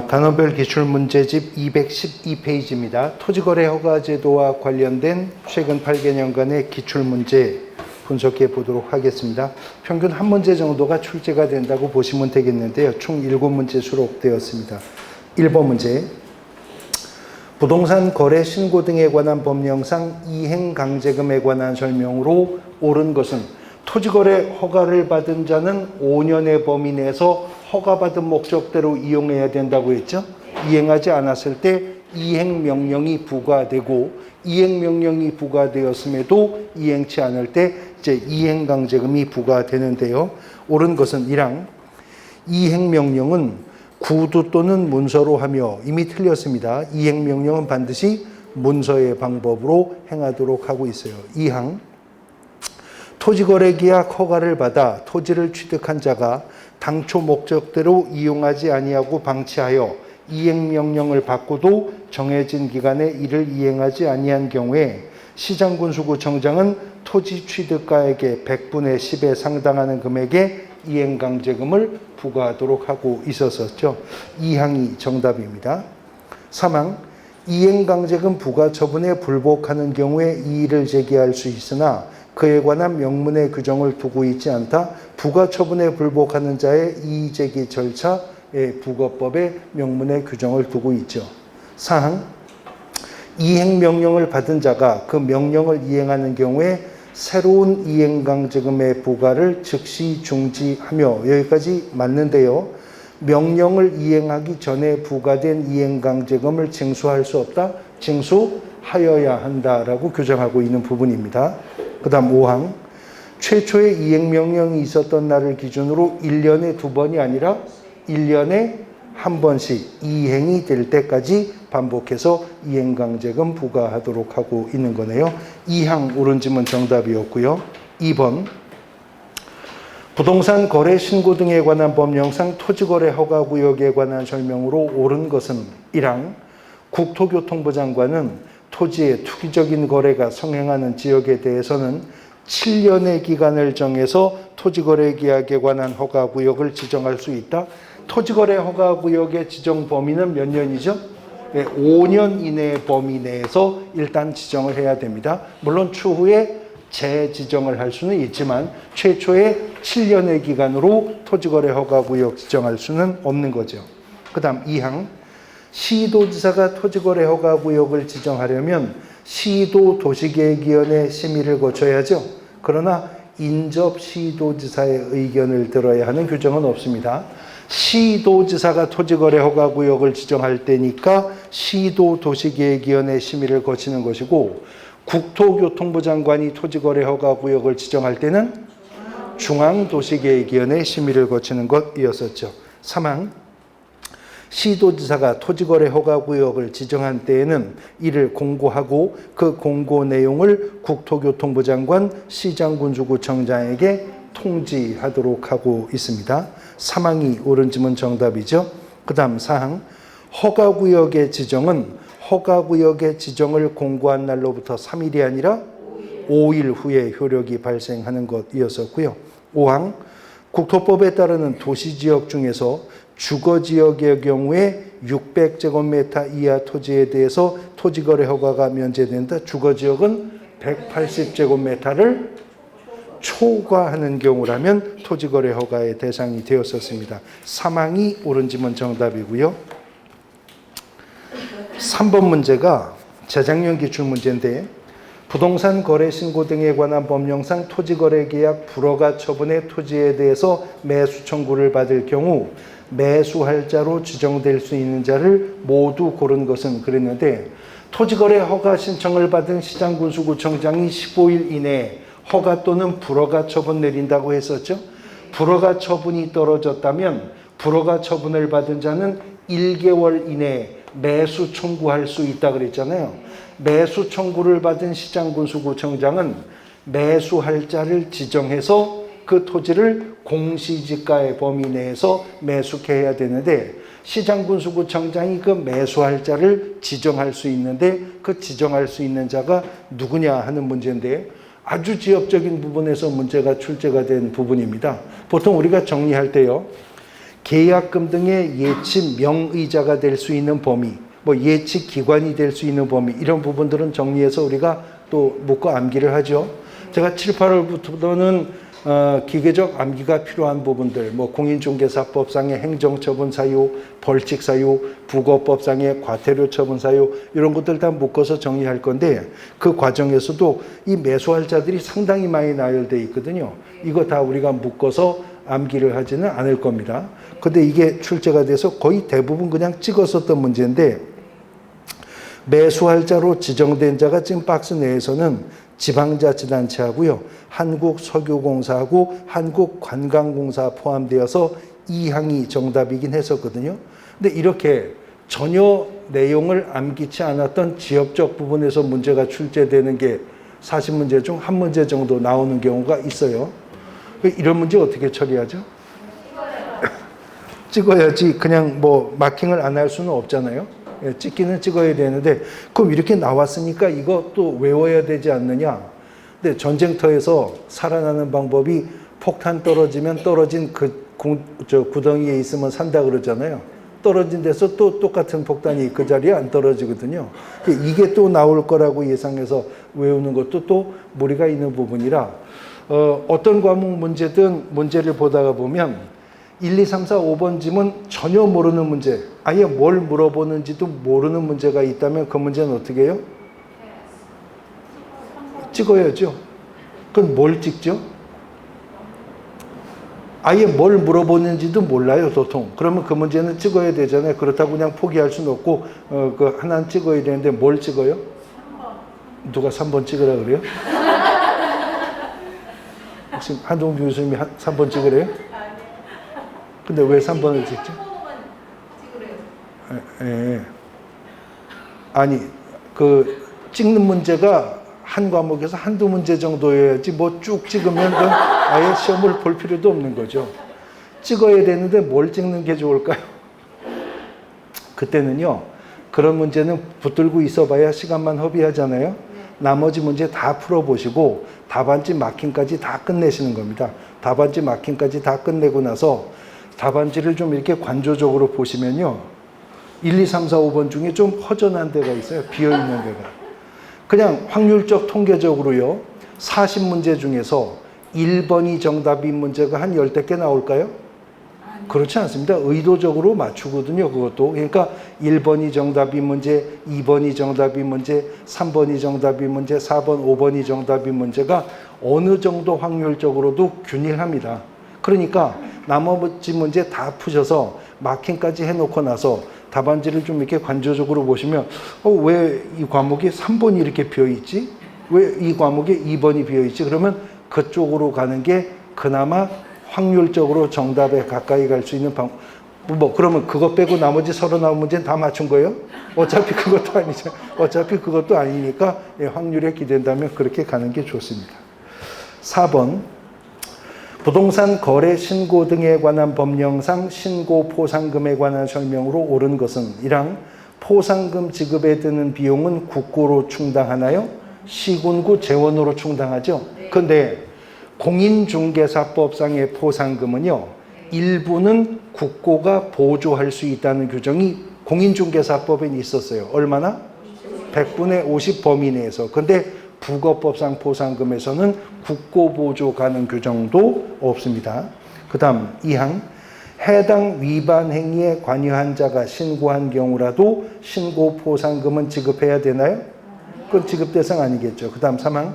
단원별 기출문제집 212페이지입니다. 토지거래 허가제도와 관련된 최근 8개년간의 기출문제 분석해 보도록 하겠습니다. 평균 한 문제 정도가 출제가 된다고 보시면 되겠는데요. 총 7문제 수록되었습니다. 1번 문제. 부동산 거래 신고 등에 관한 법령상 이행강제금에 관한 설명으로 옳은 것은 토지거래 허가를 받은 자는 5년의 범위 내에서 허가받은 목적대로 이용해야 된다고 했죠. 이행하지 않았을 때 이행명령이 부과되고 이행명령이 부과되었음에도 이행치 않을 때 이제 이행강제금이 부과되는데요. 옳은 것은 1항 이행명령은 구두 또는 문서로 하며 이미 틀렸습니다. 이행명령은 반드시 문서의 방법으로 행하도록 하고 있어요. 2항 토지거래계약 허가를 받아 토지를 취득한 자가 당초 목적대로 이용하지 아니하고 방치하여 이행명령을 받고도 정해진 기간에 이를 이행하지 아니한 경우에 시장군수구청장은 토지 취득가액의 100분의 10에 상당하는 금액의 이행강제금을 부과하도록 하고 있었죠. 2항이 정답입니다. 3항 이행강제금 부과 처분에 불복하는 경우에 이의를 제기할 수 있으나 그에 관한 명문의 규정을 두고 있지 않다. 부과 처분에 불복하는 자의 이의 제기 절차의 부거법의 명문의 규정을 두고 있죠. 4항 이행명령을 받은 자가 그 명령을 이행하는 경우에 새로운 이행강제금의 부과를 즉시 중지하며 여기까지 맞는데요. 명령을 이행하기 전에 부과된 이행강제금을 징수할 수 없다. 징수하여야 한다라고 규정하고 있는 부분입니다. 그 다음 5항 최초의 이행명령이 있었던 날을 기준으로 1년에 2번이 아니라 1년에 1번씩 이행이 될 때까지 반복해서 이행강제금 부과하도록 하고 있는 거네요. 2항 옳은 지문 정답이었고요. 2번 부동산 거래 신고 등에 관한 법령상 토지거래 허가구역에 관한 설명으로 옳은 것은 1항 국토교통부 장관은 토지의 투기적인 거래가 성행하는 지역에 대해서는 7년의 기간을 정해서 토지거래 계약에 관한 허가구역을 지정할 수 있다. 토지거래 허가구역의 지정 범위는 몇 년이죠? 5년 이내의 범위 내에서 일단 지정을 해야 됩니다. 물론 추후에 재지정을 할 수는 있지만 최초의 7년의 기간으로 토지거래 허가구역 지정할 수는 없는 거죠. 그 다음 2항 시도지사가 토지거래 허가구역을 지정하려면 시도도시계획위원회 심의를 거쳐야죠. 그러나 인접 시도지사의 의견을 들어야 하는 규정은 없습니다. 시도지사가 토지거래 허가구역을 지정할 때니까 시도도시계획위원회 심의를 거치는 것이고 국토교통부 장관이 토지거래 허가구역을 지정할 때는 중앙도시계획위원회 심의를 거치는 것이었었죠. 3항 시도지사가 토지거래 허가구역을 지정한 때에는 이를 공고하고 그 공고 내용을 국토교통부 장관, 시장군수구청장에게 통지하도록 하고 있습니다. 3항이 옳은 지문 정답이죠. 그 다음 4항 허가구역의 지정은 허가구역의 지정을 공고한 날로부터 3일이 아니라 5일 후에 효력이 발생하는 것이었었고요. 5항 국토법에 따르는 도시지역 중에서 주거지역의 경우에 600제곱미터 이하 토지에 대해서 토지거래 허가가 면제된다. 주거지역은 180제곱미터를 초과하는 경우라면 토지거래 허가의 대상이 되었었습니다. 3항이 옳은 지문 정답이고요. 3번 문제가 재작년 기출문제인데 부동산 거래 신고 등에 관한 법령상 토지거래 계약 불허가 처분의 토지에 대해서 매수 청구를 받을 경우 매수할 자로 지정될 수 있는 자를 모두 고른 것은 그랬는데 토지거래 허가 신청을 받은 시장군수구청장이 15일 이내에 허가 또는 불허가 처분 내린다고 했었죠. 불허가 처분이 떨어졌다면 불허가 처분을 받은 자는 1개월 이내에 매수 청구할 수 있다 그랬잖아요. 매수 청구를 받은 시장군수구청장은 매수할 자를 지정해서 그 토지를 공시지가의 범위 내에서 매수해야 되는데 시장군수구청장이 그 매수할 자를 지정할 수 있는데 그 지정할 수 있는 자가 누구냐 하는 문제인데 아주 지역적인 부분에서 문제가 출제가 된 부분입니다. 보통 우리가 정리할 때요. 계약금 등의 예치 명의자가 될 수 있는 범위, 뭐 예치 기관이 될 수 있는 범위, 이런 부분들은 정리해서 우리가 또 묶어 암기를 하죠. 제가 7, 8월부터는 기계적 암기가 필요한 부분들, 뭐 공인중개사법상의 행정처분 사유, 벌칙 사유, 부거법상의 과태료 처분 사유, 이런 것들 다 묶어서 정리할 건데, 그 과정에서도 이 매수할자들이 상당히 많이 나열되어 있거든요. 이거 다 우리가 묶어서 암기를 하지는 않을 겁니다. 근데 이게 출제가 돼서 거의 대부분 그냥 찍었었던 문제인데, 매수할자로 지정된 자가 지금 박스 내에서는 지방자치단체하고요, 한국석유공사하고 한국관광공사 포함되어서 2항이 정답이긴 했었거든요. 근데 이렇게 전혀 내용을 암기치 않았던 지역적 부분에서 문제가 출제되는 게 40문제 중 한 문제 정도 나오는 경우가 있어요. 이런 문제 어떻게 처리하죠? 찍어야지. 그냥 뭐 마킹을 안 할 수는 없잖아요. 찍기는 찍어야 되는데, 그럼 이렇게 나왔으니까 이거 또 외워야 되지 않느냐. 근데 전쟁터에서 살아나는 방법이 폭탄 떨어지면 떨어진 그 구덩이에 있으면 산다 그러잖아요. 떨어진 데서 또 똑같은 폭탄이 그 자리에 안 떨어지거든요. 이게 또 나올 거라고 예상해서 외우는 것도 또 무리가 있는 부분이라, 어떤 과목 문제든 문제를 보다가 보면 1, 2, 3, 4, 5번 지문 전혀 모르는 문제, 아예 뭘 물어보는지도 모르는 문제가 있다면 그 문제는 어떻게 해요? 찍어야죠. 그럼 뭘 찍죠? 아예 뭘 물어보는지도 몰라요, 도통. 그러면 그 문제는 찍어야 되잖아요. 그렇다고 그냥 포기할 수는 없고, 그 하나는 찍어야 되는데 뭘 찍어요? 3번. 누가 3번 찍으라 그래요? 혹시 한동준 교수님이 3번 찍으래요? 근데 왜 3번을 찍죠? 아니, 그 찍는 문제가 한 과목에서 한두 문제 정도여야지 뭐 쭉 찍으면 아예 시험을 볼 필요도 없는 거죠. 찍어야 되는데 뭘 찍는 게 좋을까요? 그때는요, 그런 문제는 붙들고 있어봐야 시간만 허비하잖아요. 나머지 문제 다 풀어보시고 답안지 마킹까지 다 끝내시는 겁니다. 답안지 마킹까지 다 끝내고 나서 답안지를 좀 이렇게 관조적으로 보시면요, 1, 2, 3, 4, 5번 중에 좀 허전한 데가 있어요. 비어있는 데가. 그냥 확률적 통계적으로요, 40문제 중에서 1번이 정답인 문제가 한 10대 개 나올까요? 그렇지 않습니다. 의도적으로 맞추거든요, 그것도. 그러니까 1번이 정답인 문제, 2번이 정답인 문제, 3번이 정답인 문제, 4번, 5번이 정답인 문제가 어느 정도 확률적으로도 균일합니다. 그러니까 나머지 문제 다 푸셔서 마킹까지 해놓고 나서 답안지를 좀 이렇게 관조적으로 보시면, 왜 이 과목에 3번이 이렇게 비어있지? 왜 이 과목에 2번이 비어있지? 그러면 그쪽으로 가는 게 그나마 확률적으로 정답에 가까이 갈 수 있는 방법. 뭐 그러면 그것 빼고 나머지 39문제는 다 맞춘 거예요? 어차피 그것도 아니죠. 어차피 그것도 아니니까 확률에 기댄다면 그렇게 가는 게 좋습니다. 4번. 부동산 거래 신고 등에 관한 법령상 신고 포상금에 관한 설명으로 옳은 것은 1항 포상금 지급에 드는 비용은 국고로 충당하나요? 시군구 재원으로 충당하죠. 그런데 공인중개사법상의 포상금은요, 일부는 국고가 보조할 수 있다는 규정이 공인중개사법에 있었어요. 얼마나? 100분의 50 범위 내에서. 근데 부거법상 포상금에서는 국고 보조 가능 규정도 없습니다. 그 다음 2항 해당 위반 행위에 관여한 자가 신고한 경우라도 신고 포상금은 지급해야 되나요? 그건 지급 대상 아니겠죠. 그 다음 3항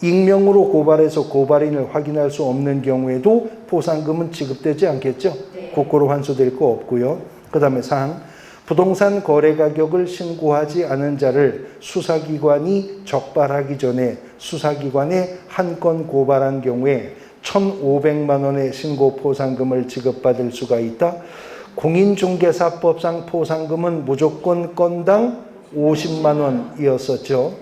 익명으로 고발해서 고발인을 확인할 수 없는 경우에도 포상금은 지급되지 않겠죠. 국고로 환수될 거 없고요. 그 다음에 4항 부동산 거래 가격을 신고하지 않은 자를 수사기관이 적발하기 전에 수사기관에 한 건 고발한 경우에 1,500만 원의 신고 포상금을 지급받을 수가 있다. 공인중개사법상 포상금은 무조건 건당 50만 원이었었죠.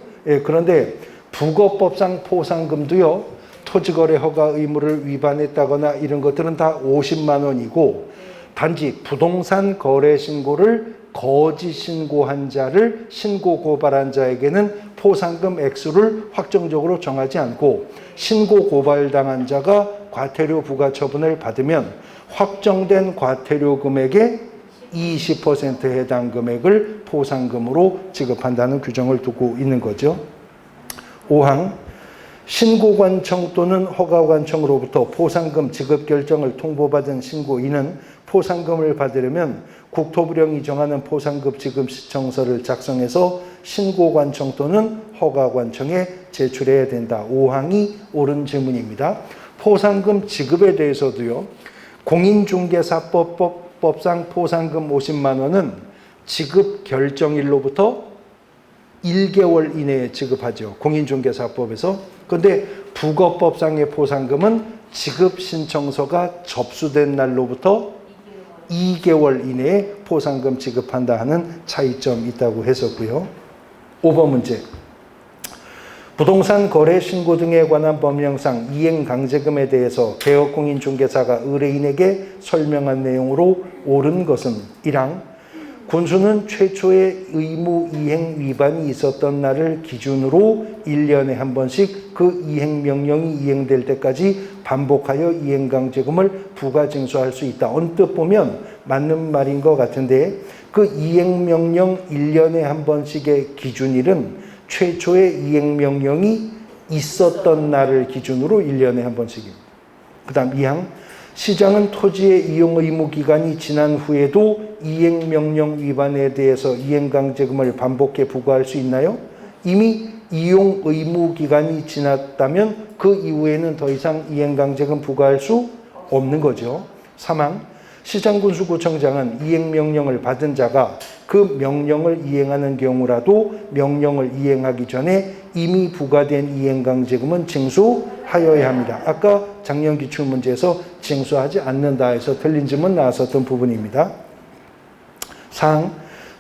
그런데 부거법상 포상금도요, 토지거래 허가 의무를 위반했다거나 이런 것들은 다 50만 원이고, 단지 부동산 거래 신고를 거짓 신고한 자를 신고 고발한 자에게는 포상금 액수를 확정적으로 정하지 않고, 신고 고발당한 자가 과태료 부과 처분을 받으면 확정된 과태료 금액의 20% 해당 금액을 포상금으로 지급한다는 규정을 두고 있는 거죠. 5항 신고관청 또는 허가관청으로부터 포상금 지급 결정을 통보받은 신고인은 포상금을 받으려면 국토부령이 정하는 포상금 지급 신청서를 작성해서 신고관청 또는 허가관청에 제출해야 된다. 5항이 옳은 질문입니다. 포상금 지급에 대해서도요. 공인중개사법상 포상금 50만 원은 지급 결정일로부터 1개월 이내에 지급하죠. 공인중개사법에서. 그런데 부거법상의 포상금은 지급 신청서가 접수된 날로부터 2개월 이내에 포상금 지급한다 하는 차이점이 있다고 했었고요. 5번 문제. 부동산 거래 신고 등에 관한 법령상 이행강제금에 대해서 개업공인중개사가 의뢰인에게 설명한 내용으로 옳은 것은 1항 군수는 최초의 의무 이행 위반이 있었던 날을 기준으로 1년에 한 번씩 그 이행 명령이 이행될 때까지 반복하여 이행강제금을 부과 징수할 수 있다. 언뜻 보면 맞는 말인 것 같은데 그 이행 명령 1년에 한 번씩의 기준일은 최초의 이행 명령이 있었던 날을 기준으로 1년에 한 번씩입니다. 그 다음 2항 시장은 토지의 이용 의무 기간이 지난 후에도 이행 명령 위반에 대해서 이행강제금을 반복해 부과할 수 있나요? 이미 이용 의무 기간이 지났다면 그 이후에는 더 이상 이행강제금 부과할 수 없는 거죠. 3항 시장군수구청장은 이행명령을 받은 자가 그 명령을 이행하는 경우라도 명령을 이행하기 전에 이미 부과된 이행강제금은 징수하여야 합니다. 아까 작년 기출문제에서 징수하지 않는다 해서 틀린 질문 나왔었던 부분입니다. 4항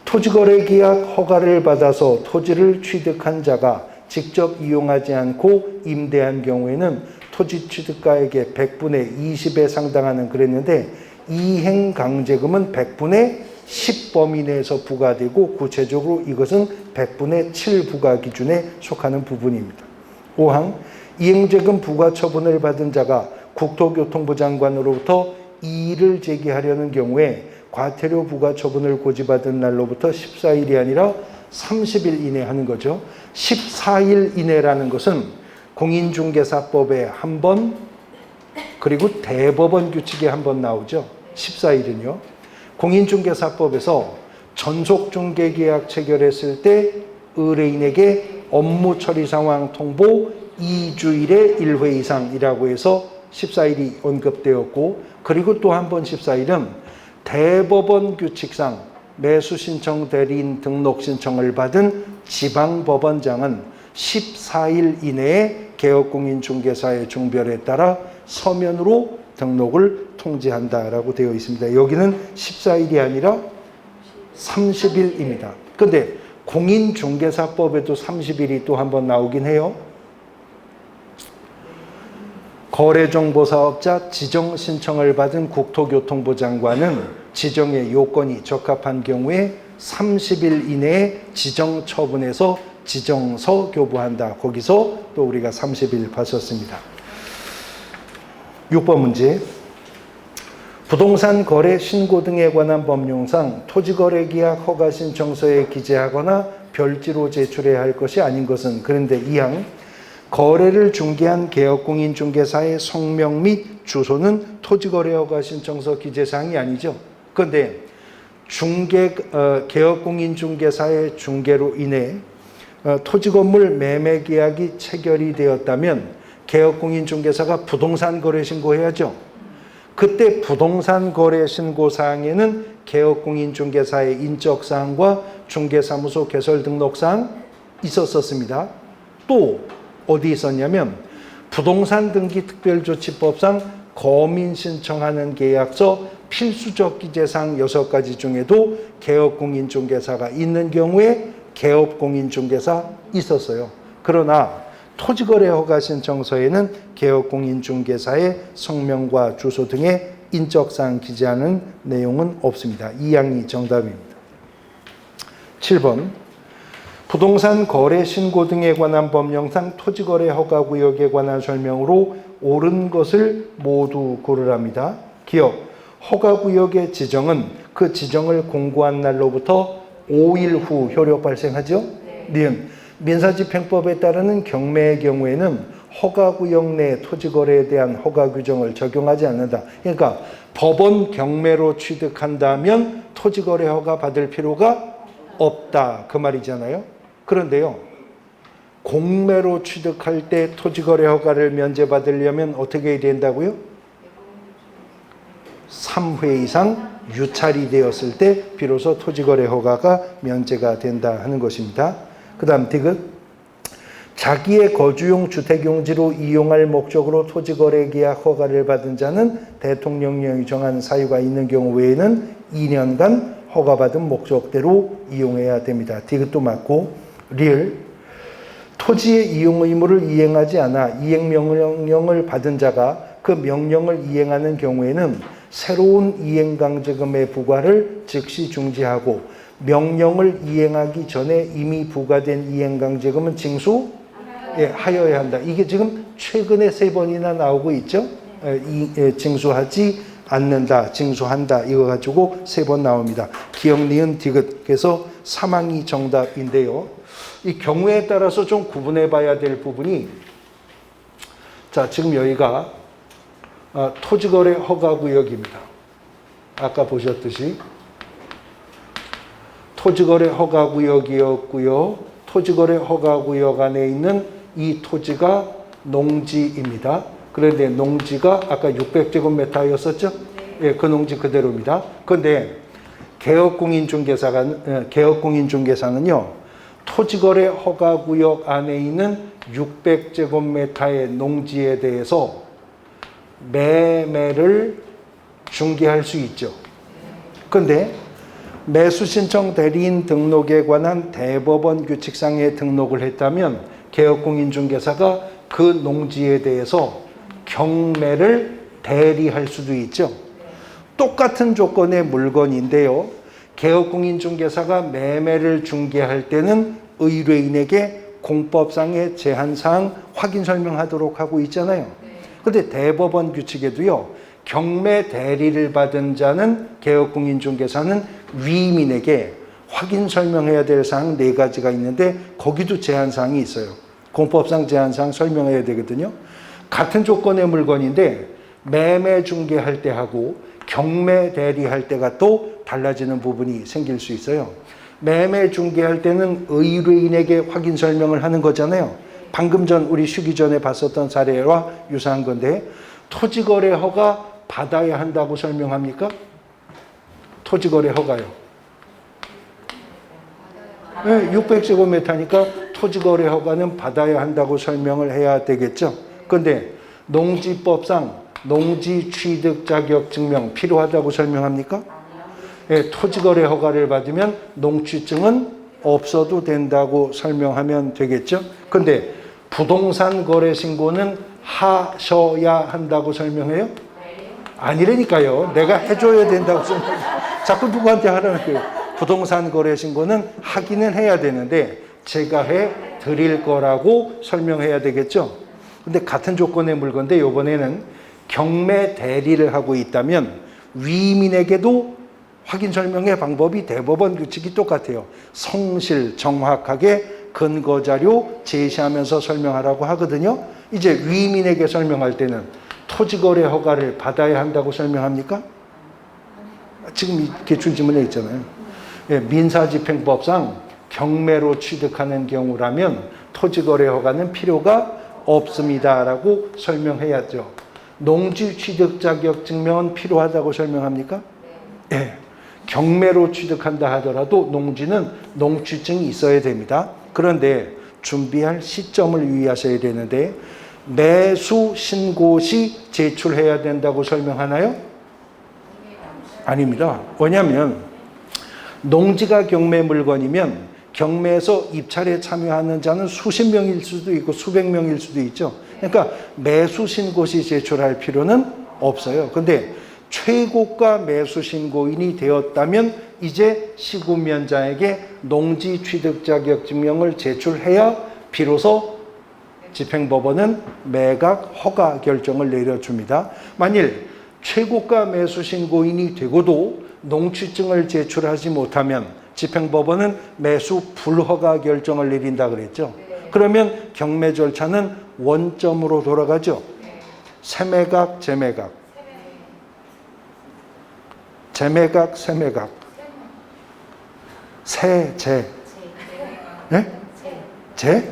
토지거래계약 허가를 받아서 토지를 취득한 자가 직접 이용하지 않고 임대한 경우에는 토지 취득가액의 100분의 20에 상당하는 그랬는데 이행강제금은 100분의 10 범위 내에서 부과되고 구체적으로 이것은 100분의 7 부과 기준에 속하는 부분입니다. 5항 이행제금 부과 처분을 받은 자가 국토교통부 장관으로부터 이의를 제기하려는 경우에 과태료 부과 처분을 고지받은 날로부터 14일이 아니라 30일 이내 하는 거죠. 14일 이내라는 것은 공인중개사법에 한 번, 그리고 대법원 규칙에 한 번 나오죠. 14일은요. 공인중개사법에서 전속중개계약 체결했을 때 의뢰인에게 업무 처리 상황 통보 2주일에 1회 이상이라고 해서 14일이 언급되었고, 그리고 또 한 번 14일은 대법원 규칙상 매수신청 대리인 등록 신청을 받은 지방법원장은 14일 이내에 개업공인중개사의 중별에 따라 서면으로 등록을 통지한다라고 되어 있습니다. 여기는 14일이 아니라 30일입니다. 그런데 공인중개사법에도 30일이 또 한 번 나오긴 해요. 거래정보사업자 지정 신청을 받은 국토교통부 장관은 지정의 요건이 적합한 경우에 30일 이내에 지정 처분해서 지정서 교부한다. 거기서 또 우리가 30일 봤었습니다. 6번 문제. 부동산 거래 신고 등에 관한 법령상 토지거래계약 허가신청서에 기재하거나 별지로 제출해야 할 것이 아닌 것은 그런데 2항 거래를 중개한 개업공인중개사의 성명 및 주소는 토지거래허가신청서 기재사항이 아니죠. 그런데 개업공인중개사의 중개로 인해 토지건물 매매계약이 체결이 되었다면 개업공인중개사가 부동산 거래 신고해야죠. 그때 부동산 거래 신고 사항에는 개업공인중개사의 인적사항과 중개사무소 개설 등록사항 있었습니다. 또 어디 있었냐면 부동산 등기 특별조치법상 거민 신청하는 계약서 필수적 기재사항 6가지 중에도 개업공인중개사가 있는 경우에 개업공인중개사 있었어요. 그러나 토지거래 허가 신청서에는 개업공인중개사의 성명과 주소 등의 인적사항 기재하는 내용은 없습니다. 2항이 정답입니다. 7번 부동산 거래 신고 등에 관한 법령상 토지거래 허가구역에 관한 설명으로 옳은 것을 모두 고르랍니다. 기억 허가구역의 지정은 그 지정을 공고한 날로부터 5일 후 효력 발생하죠. 니은 민사집행법에 따르는 경매의 경우에는 허가구역 내 토지거래에 대한 허가 규정을 적용하지 않는다. 그러니까 법원 경매로 취득한다면 토지거래 허가 받을 필요가 없다. 그 말이잖아요. 그런데요. 공매로 취득할 때 토지거래 허가를 면제받으려면 어떻게 해야 된다고요? 3회 이상 유찰이 되었을 때 비로소 토지거래 허가가 면제가 된다 하는 것입니다. 그 다음 디귿. 자기의 거주용 주택용지로 이용할 목적으로 토지거래계약 허가를 받은 자는 대통령령이 정한 사유가 있는 경우 외에는 2년간 허가받은 목적대로 이용해야 됩니다. 디귿도 맞고. 리을. 토지의 이용 의무를 이행하지 않아 이행명령을 받은 자가 그 명령을 이행하는 경우에는 새로운 이행강제금의 부과를 즉시 중지하고 명령을 이행하기 전에 이미 부과된 이행강제금은 징수하여야 한다. 이게 지금 최근에 3번이나 나오고 있죠. 징수하지 않는다, 징수한다 이거 가지고 3번 나옵니다. 기역, 니은, 디귿. 그래서 사망이 정답인데요. 이 경우에 따라서 좀 구분해 봐야 될 부분이, 자, 지금 여기가 토지거래 허가구역입니다. 아까 보셨듯이 토지거래 허가구역이었고요. 토지거래 허가구역 안에 있는 이 토지가 농지입니다. 그런데 농지가 아까 600제곱미터였었죠? 예, 그 농지 그대로입니다. 그런데 개업공인중개사는요. 토지거래 허가구역 안에 있는 600제곱미터의 농지에 대해서 매매를 중개할 수 있죠. 그런데 매수신청 대리인 등록에 관한 대법원 규칙상에 등록을 했다면 개업공인중개사가 그 농지에 대해서 경매를 대리할 수도 있죠. 똑같은 조건의 물건인데요. 개업공인중개사가 매매를 중개할 때는 의뢰인에게 공법상의 제한사항 확인 설명하도록 하고 있잖아요. 그런데 대법원 규칙에도요. 경매 대리를 받은 자는 개업공인중개사는 위임인에게 확인 설명해야 될 사항 4가지가 있는데 거기도 제한사항이 있어요. 공법상 제한사항 설명해야 되거든요. 같은 조건의 물건인데 매매 중개할 때 하고 경매 대리할 때가 또 달라지는 부분이 생길 수 있어요. 매매 중개할 때는 의뢰인에게 확인 설명을 하는 거잖아요. 방금 전 우리 쉬기 전에 봤었던 사례와 유사한 건데 토지거래 허가 받아야 한다고 설명합니까? 토지거래 허가요. 네, 600제곱미터니까 토지거래 허가는 받아야 한다고 설명을 해야 되겠죠. 그런데 농지법상 농지 취득 자격 증명 필요하다고 설명합니까? 예, 토지거래 허가를 받으면 농취증은 없어도 된다고 설명하면 되겠죠. 그런데 부동산 거래 신고는 하셔야 한다고 설명해요? 아니라니까요. 내가 해줘야 된다고 설명해요. 자꾸 누구한테 하라는 거예요. 부동산 거래 신고는 하기는 해야 되는데 제가 해 드릴 거라고 설명해야 되겠죠. 근데 같은 조건의 물건인데 이번에는 경매 대리를 하고 있다면 위민에게도 확인 설명의 방법이 대법원 규칙이 똑같아요. 성실 정확하게 근거자료 제시하면서 설명하라고 하거든요. 이제 위민에게 설명할 때는 토지거래 허가를 받아야 한다고 설명합니까? 지금 기출 질문에 있잖아요. 예, 민사집행법상 경매로 취득하는 경우라면 토지거래 허가는 필요가 없습니다라고 설명해야죠. 농지 취득 자격 증명은 필요하다고 설명합니까? 예. 경매로 취득한다 하더라도 농지는 농취증이 있어야 됩니다. 그런데 준비할 시점을 유의하셔야 되는데 매수 신고 시 제출해야 된다고 설명하나요? 아닙니다. 왜냐하면 농지가 경매 물건이면 경매에서 입찰에 참여하는 자는 수십 명일 수도 있고 수백 명일 수도 있죠. 그러니까 매수 신고 시 제출할 필요는 없어요. 그런데 최고가 매수 신고인이 되었다면 이제 시구면자에게 농지 취득 자격 증명을 제출해야 비로소 집행법원은 매각 허가 결정을 내려줍니다. 만일 최고가 매수 신고인이 되고도 농취증을 제출하지 못하면 집행법원은 매수 불허가 결정을 내린다 그랬죠. 그러면 경매 절차는 원점으로 돌아가죠. 세매각, 재매각. 재매각, 세매각. 세, 재. 네? 재?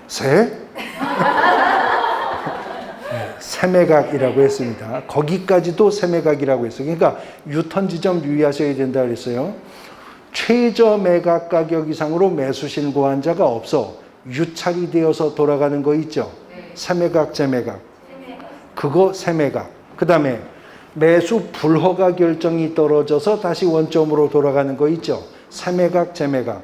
세? 세매각이라고 했습니다. 거기까지도 세매각이라고 했어요. 그러니까 유턴 지점 유의하셔야 된다 그랬어요. 최저 매각 가격 이상으로 매수 신고한 자가 없어 유찰이 되어서 돌아가는 거 있죠. 세매각, 재매각. 그거 세매각. 그 다음에 매수 불허가 결정이 떨어져서 다시 원점으로 돌아가는 거 있죠. 세매각, 재매각.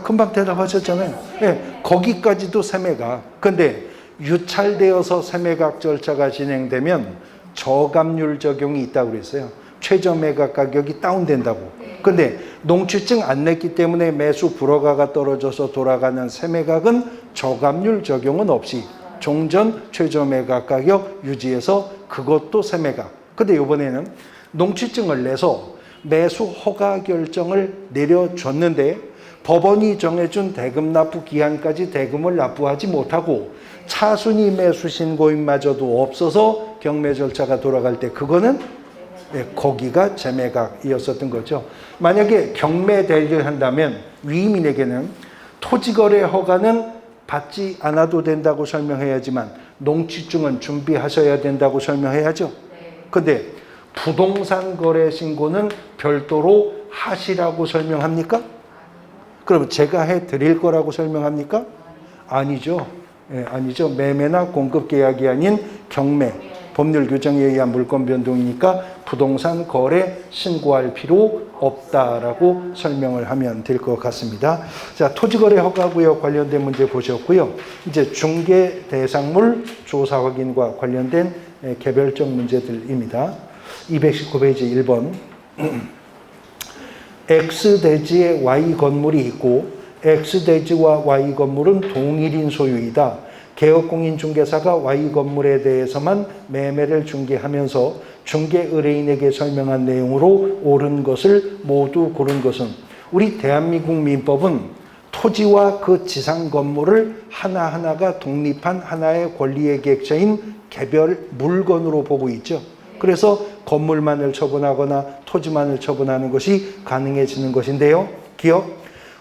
금방 대답하셨잖아요. 네, 거기까지도 세매각. 근데 유찰되어서 세매각 절차가 진행되면 저감률 적용이 있다고 그랬어요. 최저 매각 가격이 다운된다고. 근데 농취증 안 냈기 때문에 매수 불허가가 떨어져서 돌아가는 세매각은 저감률 적용은 없이 종전 최저 매각 가격 유지해서 그것도 세매각. 근데 이번에는 농취증을 내서 매수 허가 결정을 내려줬는데 법원이 정해준 대금 납부 기한까지 대금을 납부하지 못하고 차순위 매수 신고인마저도 없어서 경매 절차가 돌아갈 때 그거는 거기가 재매각이었었던 거죠. 만약에 경매 대리를 한다면 위임인에게는 토지거래 허가는 받지 않아도 된다고 설명해야지만 농취증은 준비하셔야 된다고 설명해야죠. 근데 부동산 거래 신고는 별도로 하시라고 설명합니까? 그럼 제가 해드릴 거라고 설명합니까? 아니죠. 아니죠. 매매나 공급 계약이 아닌 경매, 법률 규정에 의한 물권 변동이니까 부동산 거래 신고할 필요 없다라고 설명을 하면 될 것 같습니다. 자, 토지거래 허가구역 관련된 문제 보셨고요. 이제 중개 대상물 조사 확인과 관련된 개별적 문제들입니다. 219페이지 1번. X대지에 Y 건물이 있고 X대지와 Y 건물은 동일인 소유이다. 개업공인중개사가 Y 건물에 대해서만 매매를 중개하면서 중개 의뢰인에게 설명한 내용으로 옳은 것을 모두 고른 것은 우리 대한민국 민법은 토지와 그 지상 건물을 하나하나가 독립한 하나의 권리의 객체인 개별 물건으로 보고 있죠. 그래서 건물만을 처분하거나 토지만을 처분하는 것이 가능해지는 것인데요. 기억,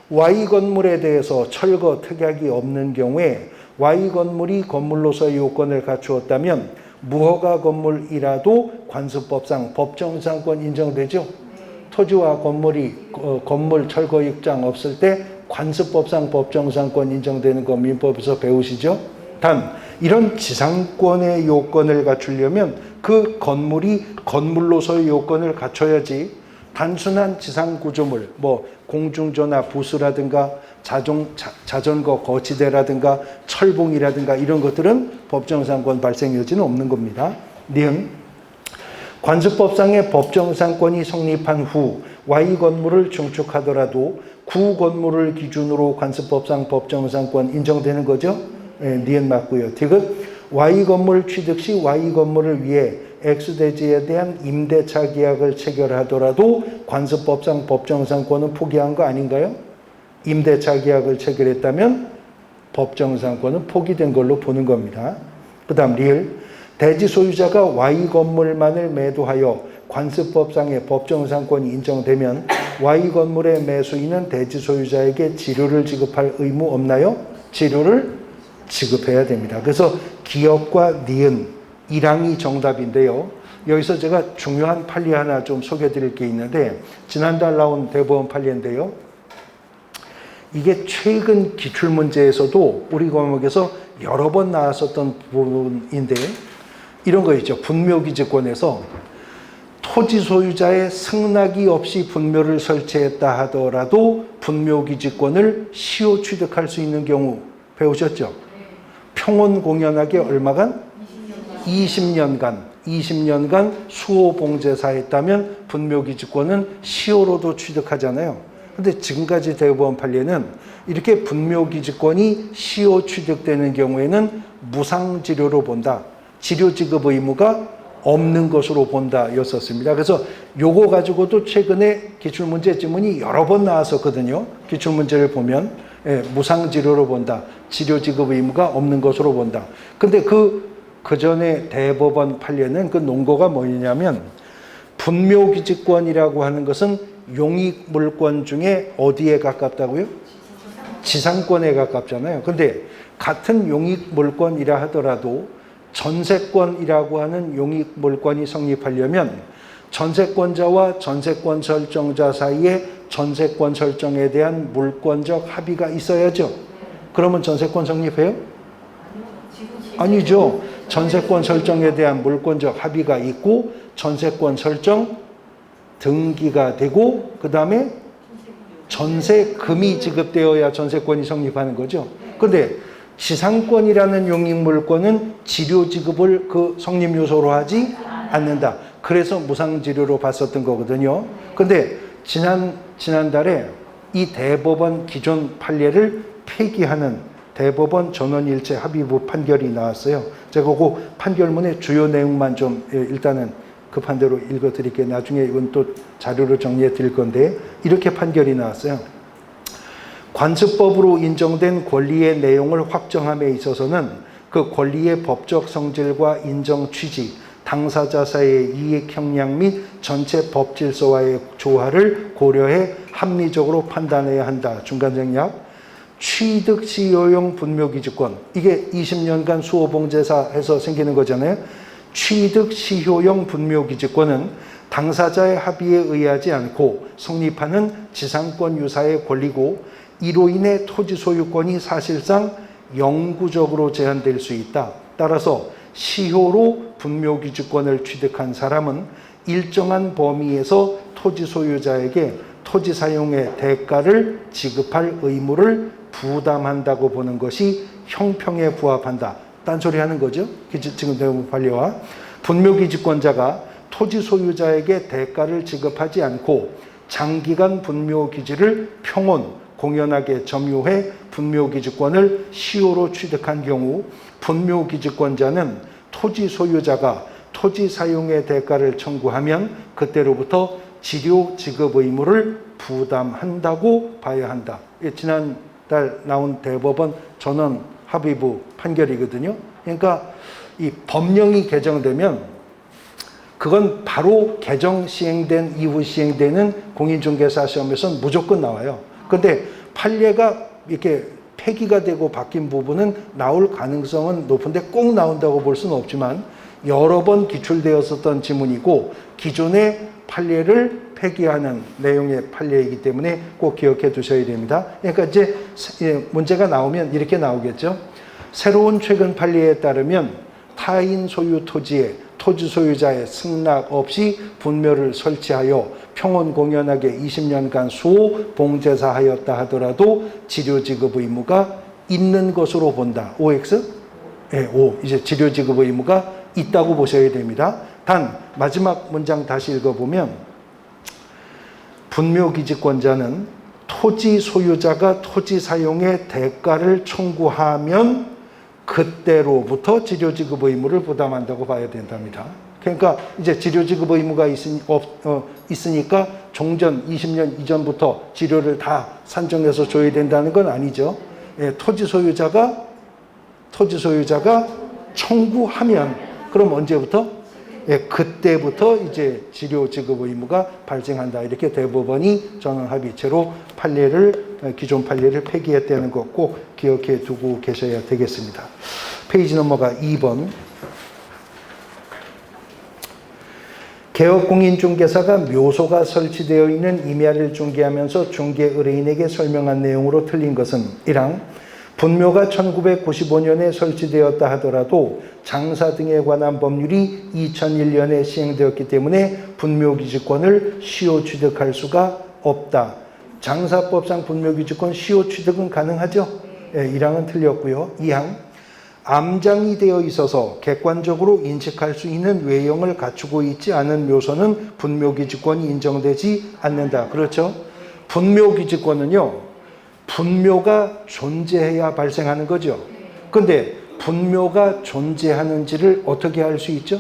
Y 건물에 대해서 철거, 특약이 없는 경우에 Y 건물이 건물로서의 요건을 갖추었다면 무허가 건물이라도 관습법상 법정상권 인정되죠. 토지와 건물이 건물 철거 입장 없을 때 관습법상 법정상권 인정되는 거 민법에서 배우시죠. 단 이런 지상권의 요건을 갖추려면 그 건물이 건물로서의 요건을 갖춰야지 단순한 지상구조물, 공중전화 부스라든가 자전거 거치대라든가 철봉이라든가 이런 것들은 법정상권 발생 여지는 없는 겁니다. 니은 관습법상의 법정상권이 성립한 후 Y 건물을 증축하더라도 구 건물을 기준으로 관습법상 법정상권 인정되는 거죠. 니은 맞고요. 디귿 Y 건물 취득 시 Y 건물을 위해 X대지에 대한 임대차 계약을 체결하더라도 관습법상 법정상권은 포기한 거 아닌가요? 임대차 계약을 체결했다면 법정상권은 포기된 걸로 보는 겁니다. 그 다음 리을 대지 소유자가 Y 건물만을 매도하여 관습법상의 법정상권이 인정되면 Y 건물의 매수인은 대지 소유자에게 지료를 지급할 의무 없나요? 지료를 지급해야 됩니다. 그래서 기업과 니은, 이랑이 정답인데요. 여기서 제가 중요한 판례 하나 좀 소개해 드릴 게 있는데 지난달 나온 대법원 판례인데요. 이게 최근 기출문제에서도 우리 과목에서 여러 번 나왔었던 부분인데 이런 거 있죠. 분묘기지권에서 토지 소유자의 승낙이 없이 분묘를 설치했다 하더라도 분묘기지권을 시효 취득할 수 있는 경우 배우셨죠? 평온공연하게 얼마간? 20년간 수호봉제사했다면 분묘기지권은 시효로도 취득하잖아요. 근데 지금까지 대법원 판례는 이렇게 분묘기지권이 시효 취득되는 경우에는 무상지료로 본다. 지료 지급 의무가 없는 것으로 본다였었습니다. 그래서 요거 가지고도 최근에 기출문제 지문이 여러 번 나왔었거든요. 기출문제를 보면 무상지료로 본다. 치료지급 의무가 없는 것으로 본다. 근데 그 전에 대법원 판례는 그 논거가 뭐냐면 분묘기지권이라고 하는 것은 용익물권 중에 어디에 가깝다고요? 지상권에 가깝잖아요. 근데 같은 용익물권이라 하더라도 전세권이라고 하는 용익물권이 성립하려면 전세권자와 전세권 설정자 사이에 전세권 설정에 대한 물권적 합의가 있어야죠. 그러면 전세권 성립해요? 아니죠. 전세권 설정에 대한 물권적 합의가 있고 전세권 설정 등기가 되고 그 다음에 전세금이 지급되어야 전세권이 성립하는 거죠. 근데 지상권이라는 용익물권은 지료 지급을 그 성립 요소로 하지 않는다. 그래서 무상지료로 봤었던 거거든요. 근데 지난달에 이 대법원 기존 판례를 폐기하는 대법원 전원일체 합의부 판결이 나왔어요. 제가 그 판결문의 주요 내용만 좀 일단은 급한 대로 읽어드릴게요. 나중에 이건 또 자료로 정리해 드릴 건데 이렇게 판결이 나왔어요. 관습법으로 인정된 권리의 내용을 확정함에 있어서는 그 권리의 법적 성질과 인정 취지, 당사자 사이의 이익 형량 및 전체 법 질서와의 조화를 고려해 합리적으로 판단해야 한다. 중간정략. 취득 시효용 분묘기지권. 이게 20년간 수호봉제사에서 생기는 거잖아요. 취득 시효용 분묘기지권은 당사자의 합의에 의하지 않고 성립하는 지상권 유사의 권리고 이로 인해 토지 소유권이 사실상 영구적으로 제한될 수 있다. 따라서 시효로 분묘기지권을 취득한 사람은 일정한 범위에서 토지 소유자에게 토지 사용의 대가를 지급할 의무를 부담한다고 보는 것이 형평에 부합한다. 딴소리 하는 거죠. 지금 대법원 판례와 분묘기지권자가 토지 소유자에게 대가를 지급하지 않고 장기간 분묘기지를 평온, 공연하게 점유해 분묘기지권을 시효로 취득한 경우 분묘기지권자는 토지 소유자가 토지 사용의 대가를 청구하면 그때로부터 지료 지급 의무를 부담한다고 봐야 한다. 지난달 나온 대법원 전원 합의부 판결이거든요. 그러니까 이 법령이 개정되면 그건 바로 개정 시행된 이후 시행되는 공인중개사 시험에서는 무조건 나와요. 근데 판례가 이렇게 폐기가 되고 바뀐 부분은 나올 가능성은 높은데 꼭 나온다고 볼 수는 없지만 여러 번 기출되었었던 지문이고 기존의 판례를 폐기하는 내용의 판례이기 때문에 꼭 기억해 두셔야 됩니다. 그러니까 이제 문제가 나오면 이렇게 나오겠죠. 새로운 최근 판례에 따르면 타인 소유 토지에 토지 소유자의 승낙 없이 분묘를 설치하여 평온 공연하게 20년간 수호 봉제사하였다 하더라도 지료 지급 의무가 있는 것으로 본다. OX? 네, O. 이제 지료 지급 의무가 있다고 보셔야 됩니다. 단 마지막 문장 다시 읽어보면 분묘기지권자는 토지 소유자가 토지 사용의 대가를 청구하면 그때로부터 지료지급 의무를 부담한다고 봐야 된답니다. 그러니까 이제 지료지급 의무가 있으니까 종전 20년 이전부터 지료를 다 산정해서 줘야 된다는 건 아니죠. 예, 토지 소유자가 청구하면 그럼 언제부터? 예, 그때부터 이제 지료 지급 의무가 발생한다. 이렇게 대법원이 전원 합의체로 기존 판례를 폐기했다는 것 꼭 기억해 두고 계셔야 되겠습니다. 페이지 넘어가 2번. 개업공인중개사가 묘소가 설치되어 있는 임야를 중개하면서 중개 의뢰인에게 설명한 내용으로 틀린 것은 1항 분묘가 1995년에 설치되었다 하더라도 장사 등에 관한 법률이 2001년에 시행되었기 때문에 분묘기지권을 시효 취득할 수가 없다. 장사법상 분묘기지권 시효 취득은 가능하죠? 네, 1항은 틀렸고요. 2항 암장이 되어 있어서 객관적으로 인식할 수 있는 외형을 갖추고 있지 않은 묘소는 분묘기지권이 인정되지 않는다. 그렇죠? 분묘기지권은요. 분묘가 존재해야 발생하는 거죠. 근데 분묘가 존재하는지를 어떻게 알 수 있죠?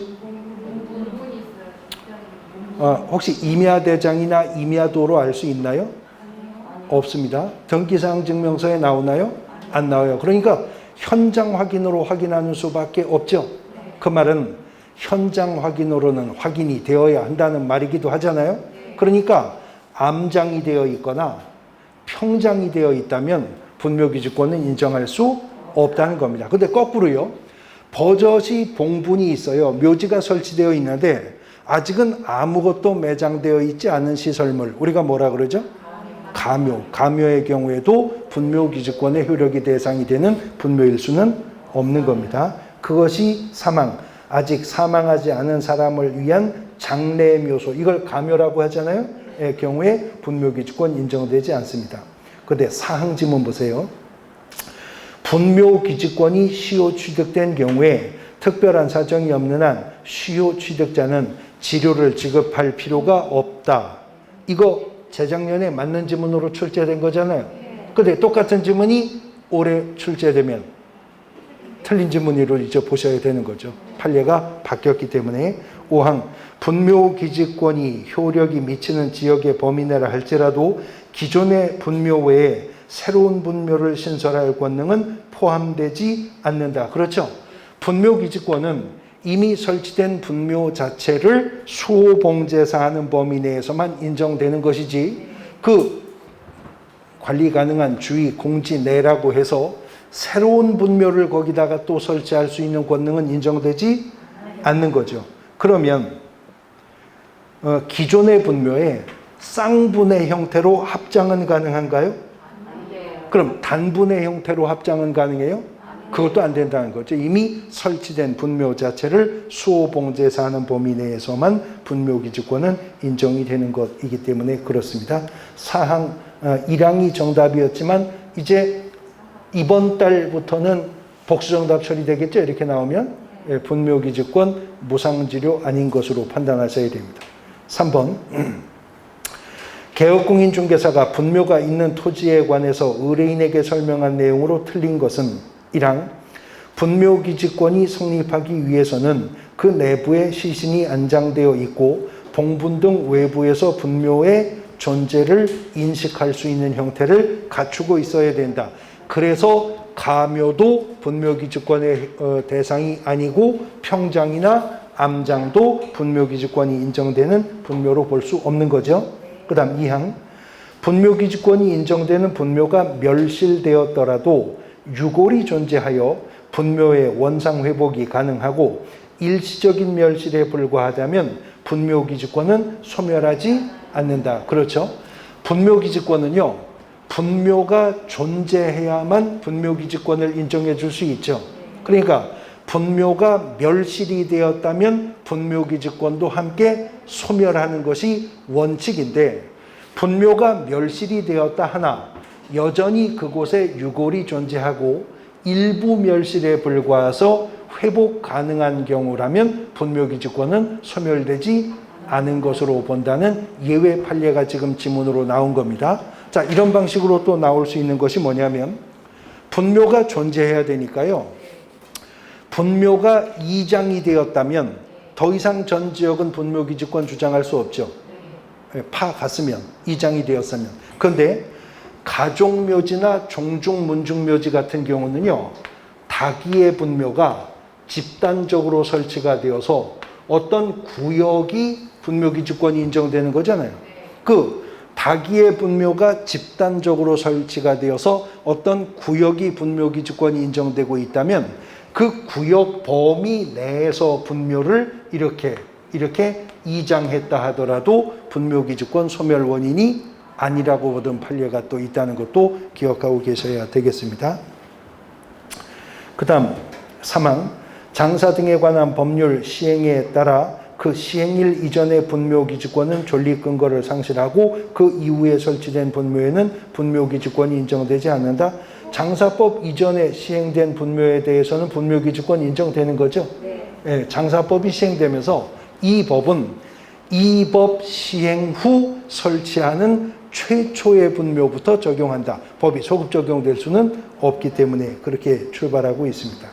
혹시 임야대장이나 임야도로 알 수 있나요? 없습니다. 등기사항 증명서에 나오나요? 안 나와요. 그러니까 현장 확인으로 확인하는 수밖에 없죠. 그 말은 현장 확인으로는 확인이 되어야 한다는 말이기도 하잖아요. 그러니까 암장이 되어 있거나 평장이 되어 있다면 분묘기지권은 인정할 수 없다는 겁니다. 근데 거꾸로요. 버젓이 봉분이 있어요. 묘지가 설치되어 있는데 아직은 아무것도 매장되어 있지 않은 시설물. 우리가 뭐라 그러죠? 가묘. 가묘의 경우에도 분묘기지권의 효력이 대상이 되는 분묘일 수는 없는 겁니다. 그것이 사망. 아직 사망하지 않은 사람을 위한 장례묘소. 이걸 가묘라고 하잖아요. 의 경우에 분묘기지권 인정되지 않습니다. 그런데 사항지문 보세요. 분묘기지권이 시효 취득된 경우에 특별한 사정이 없는 한 시효 취득자는 지료를 지급할 필요가 없다. 이거 재작년에 맞는 지문으로 출제된 거잖아요. 그런데 똑같은 지문이 올해 출제되면 틀린 지문으로 이제 보셔야 되는 거죠. 판례가 바뀌었기 때문에. 5항 분묘기지권이 효력이 미치는 지역의 범위 내라 할지라도 기존의 분묘 외에 새로운 분묘를 신설할 권능은 포함되지 않는다. 그렇죠? 분묘기지권은 이미 설치된 분묘 자체를 수호봉제사하는 범위 내에서만 인정되는 것이지 그 관리 가능한 주위 공지 내라고 해서 새로운 분묘를 거기다가 또 설치할 수 있는 권능은 인정되지 않는 거죠. 그러면 기존의 분묘에 쌍분의 형태로 합장은 가능한가요? 그럼 단분의 형태로 합장은 가능해요? 그것도 안 된다는 거죠. 이미 설치된 분묘 자체를 수호봉제사하는 범위 내에서만 분묘기지권은 인정이 되는 것이기 때문에 그렇습니다. 4항 1항이 정답이었지만 이제 이번 달부터는 복수정답 처리되겠죠. 이렇게 나오면 분묘기지권 무상지료 아닌 것으로 판단하셔야 됩니다. 3번 개업공인중개사가 분묘가 있는 토지에 관해서 의뢰인에게 설명한 내용으로 틀린 것은 1항 분묘기지권이 성립하기 위해서는 그 내부에 시신이 안장되어 있고 봉분 등 외부에서 분묘의 존재를 인식할 수 있는 형태를 갖추고 있어야 된다. 그래서 가묘도 분묘기지권의 대상이 아니고 평장이나 암장도 분묘기지권이 인정되는 분묘로 볼 수 없는 거죠. 그 다음 2항 분묘기지권이 인정되는 분묘가 멸실되었더라도 유골이 존재하여 분묘의 원상회복이 가능하고 일시적인 멸실에 불과하다면 분묘기지권은 소멸하지 않는다. 그렇죠? 분묘기지권은요. 분묘가 존재해야만 분묘기지권을 인정해 줄 수 있죠. 그러니까 분묘가 멸실이 되었다면 분묘기지권도 함께 소멸하는 것이 원칙인데 분묘가 멸실이 되었다 하나 여전히 그곳에 유골이 존재하고 일부 멸실에 불과해서 회복 가능한 경우라면 분묘기지권은 소멸되지 않은 것으로 본다는 예외 판례가 지금 지문으로 나온 겁니다. 자, 이런 방식으로 또 나올 수 있는 것이 뭐냐면 분묘가 존재해야 되니까요. 분묘가 이장이 되었다면 더 이상 전 지역은 분묘기지권 주장할 수 없죠. 파 갔으면 이장이 되었으면. 그런데 가족묘지나 종중문중묘지 같은 경우는요. 다기의 분묘가 집단적으로 설치가 되어서 어떤 구역이 분묘기지권이 인정되는 거잖아요. 그 다기의 분묘가 집단적으로 설치가 되어서 어떤 구역이 분묘기지권이 인정되고 있다면 그 구역 범위 내에서 분묘를 이렇게 이장했다 하더라도 분묘기지권 소멸 원인이 아니라고 보던 판례가 또 있다는 것도 기억하고 계셔야 되겠습니다. 그 다음 3항 장사 등에 관한 법률 시행에 따라 그 시행일 이전의 분묘기지권은 존립 근거를 상실하고 그 이후에 설치된 분묘에는 분묘기지권이 인정되지 않는다. 장사법 이전에 시행된 분묘에 대해서는 분묘기지권 인정되는 거죠. 네, 장사법이 시행되면서 이 법은 이 법 시행 후 설치하는 최초의 분묘부터 적용한다. 법이 소급 적용될 수는 없기 때문에 그렇게 출발하고 있습니다.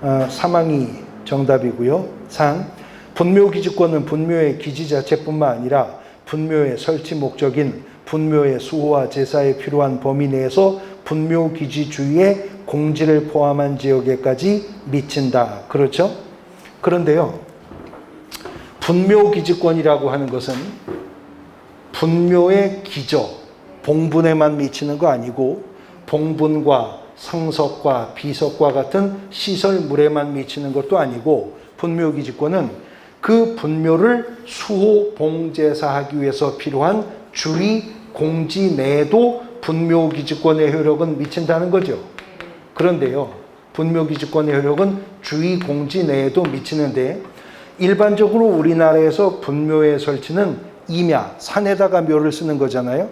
3항이 정답이고요. 4항 분묘기지권은 분묘의 기지 자체뿐만 아니라 분묘의 설치 목적인 분묘의 수호와 제사에 필요한 범위 내에서 분묘기지 주위의 공지를 포함한 지역에까지 미친다. 그렇죠? 그런데요, 분묘기지권이라고 하는 것은 분묘의 기저, 봉분에만 미치는 거 아니고 봉분과 상석과 비석과 같은 시설물에만 미치는 것도 아니고 분묘기지권은 그 분묘를 수호, 봉제사하기 위해서 필요한 주위 공지 내에도 분묘기지권의 효력은 미친다는 거죠. 그런데요, 분묘기지권의 효력은 주위 공지 내에도 미치는데 일반적으로 우리나라에서 분묘의 설치는 임야, 산에다가 묘를 쓰는 거잖아요.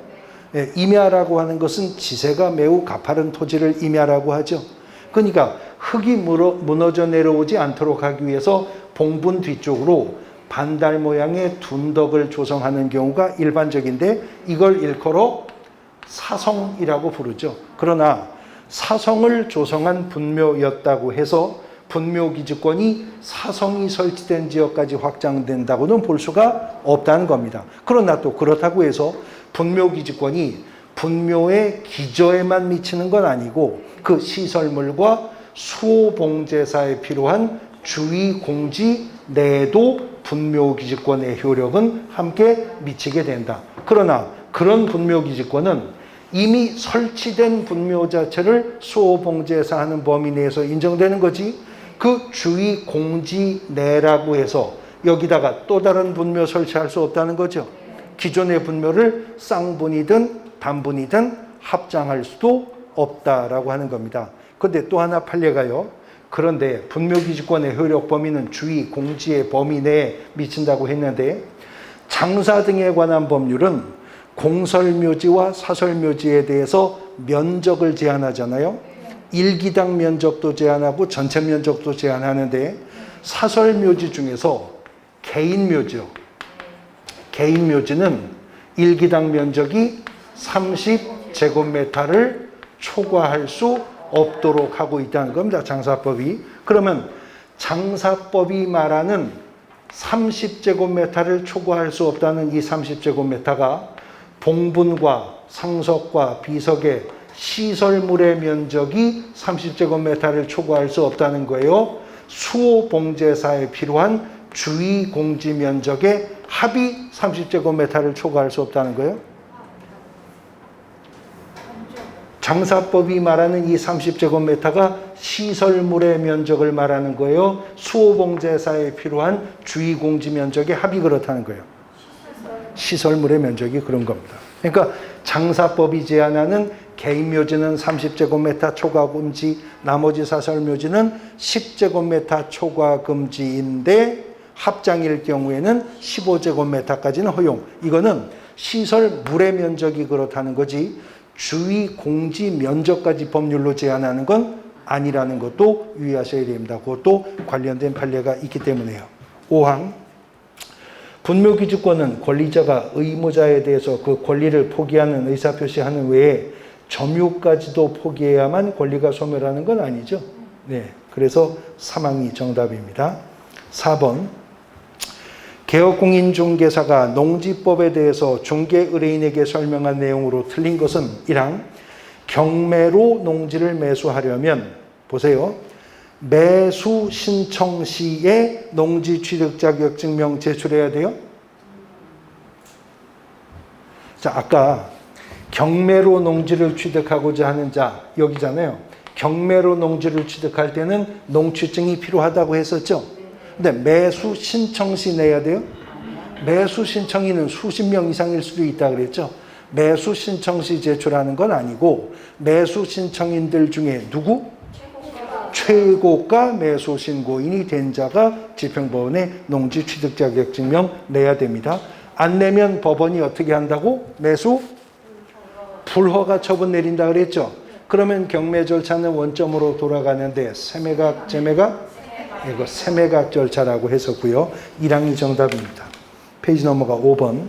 임야라고 하는 것은 지세가 매우 가파른 토지를 임야라고 하죠. 그러니까 흙이 무너져 내려오지 않도록 하기 위해서 봉분 뒤쪽으로 반달 모양의 둔덕을 조성하는 경우가 일반적인데 이걸 일컬어 사성이라고 부르죠. 그러나 사성을 조성한 분묘였다고 해서 분묘기지권이 사성이 설치된 지역까지 확장된다고는 볼 수가 없다는 겁니다. 그러나 또 그렇다고 해서 분묘기지권이 분묘의 기저에만 미치는 건 아니고 그 시설물과 수호봉제사에 필요한 주위 공지 내에도 분묘기지권의 효력은 함께 미치게 된다. 그러나 그런 분묘기지권은 이미 설치된 분묘 자체를 수호봉제사 하는 범위 내에서 인정되는 거지 그 주위 공지 내라고 해서 여기다가 또 다른 분묘 설치할 수 없다는 거죠. 기존의 분묘를 쌍분이든 단분이든 합장할 수도 없다라고 하는 겁니다. 그런데 또 하나 판례가요. 그런데 분묘기지권의 효력 범위는 주위 공지의 범위 내에 미친다고 했는데 장사 등에 관한 법률은 공설묘지와 사설묘지에 대해서 면적을 제한하잖아요. 일기당 면적도 제한하고 전체 면적도 제한하는데 사설묘지 중에서 개인묘지요. 개인묘지는 일기당 면적이 30제곱미터를 초과할 수 없도록 하고 있다는 겁니다. 장사법이. 그러면 장사법이 말하는 30제곱미터를 초과할 수 없다는 이 30제곱미터가 봉분과 상석과 비석의 시설물의 면적이 30제곱미터를 초과할 수 없다는 거예요. 수호봉제사에 필요한 주위 공지 면적의 합이 30제곱미터를 초과할 수 없다는 거예요. 장사법이 말하는 이 30제곱미터가 시설물의 면적을 말하는 거예요. 수호봉제사에 필요한 주위 공지 면적의 합이 그렇다는 거예요. 시설물의 면적이 그런 겁니다. 그러니까 장사법이 제한하는 개인묘지는 30제곱미터 초과 금지, 나머지 사설묘지는 10제곱미터 초과 금지인데 합장일 경우에는 15제곱미터까지는 허용. 이거는 시설물의 면적이 그렇다는 거지 주위 공지 면적까지 법률로 제한하는 건 아니라는 것도 유의하셔야 됩니다. 그것도 관련된 판례가 있기 때문에요. 5항 분묘기지권은 권리자가 의무자에 대해서 그 권리를 포기하는 의사표시하는 외에 점유까지도 포기해야만 권리가 소멸하는 건 아니죠. 네, 그래서 3항이 정답입니다. 4번 개업공인중개사가 농지법에 대해서 중개의뢰인에게 설명한 내용으로 틀린 것은 1항 경매로 농지를 매수하려면 보세요. 매수 신청 시에 농지 취득 자격 증명 제출해야 돼요. 자, 아까 경매로 농지를 취득하고자 하는 자 여기잖아요. 경매로 농지를 취득할 때는 농취증이 필요하다고 했었죠. 근데 매수 신청 시 내야 돼요. 매수 신청인은 수십 명 이상일 수도 있다 그랬죠. 매수 신청 시 제출하는 건 아니고 매수 신청인들 중에 누구? 최고가 매수 신고인이 된 자가 지평법원에 농지 취득 자격 증명 내야 됩니다. 안 내면 법원이 어떻게 한다고? 매수 불허가 처분 내린다 그랬죠. 그러면 경매 절차는 원점으로 돌아가는데 세매각, 재매각? 이거 세매각 절차라고 했었고요. 1항이 정답입니다. 페이지 넘어가 5번.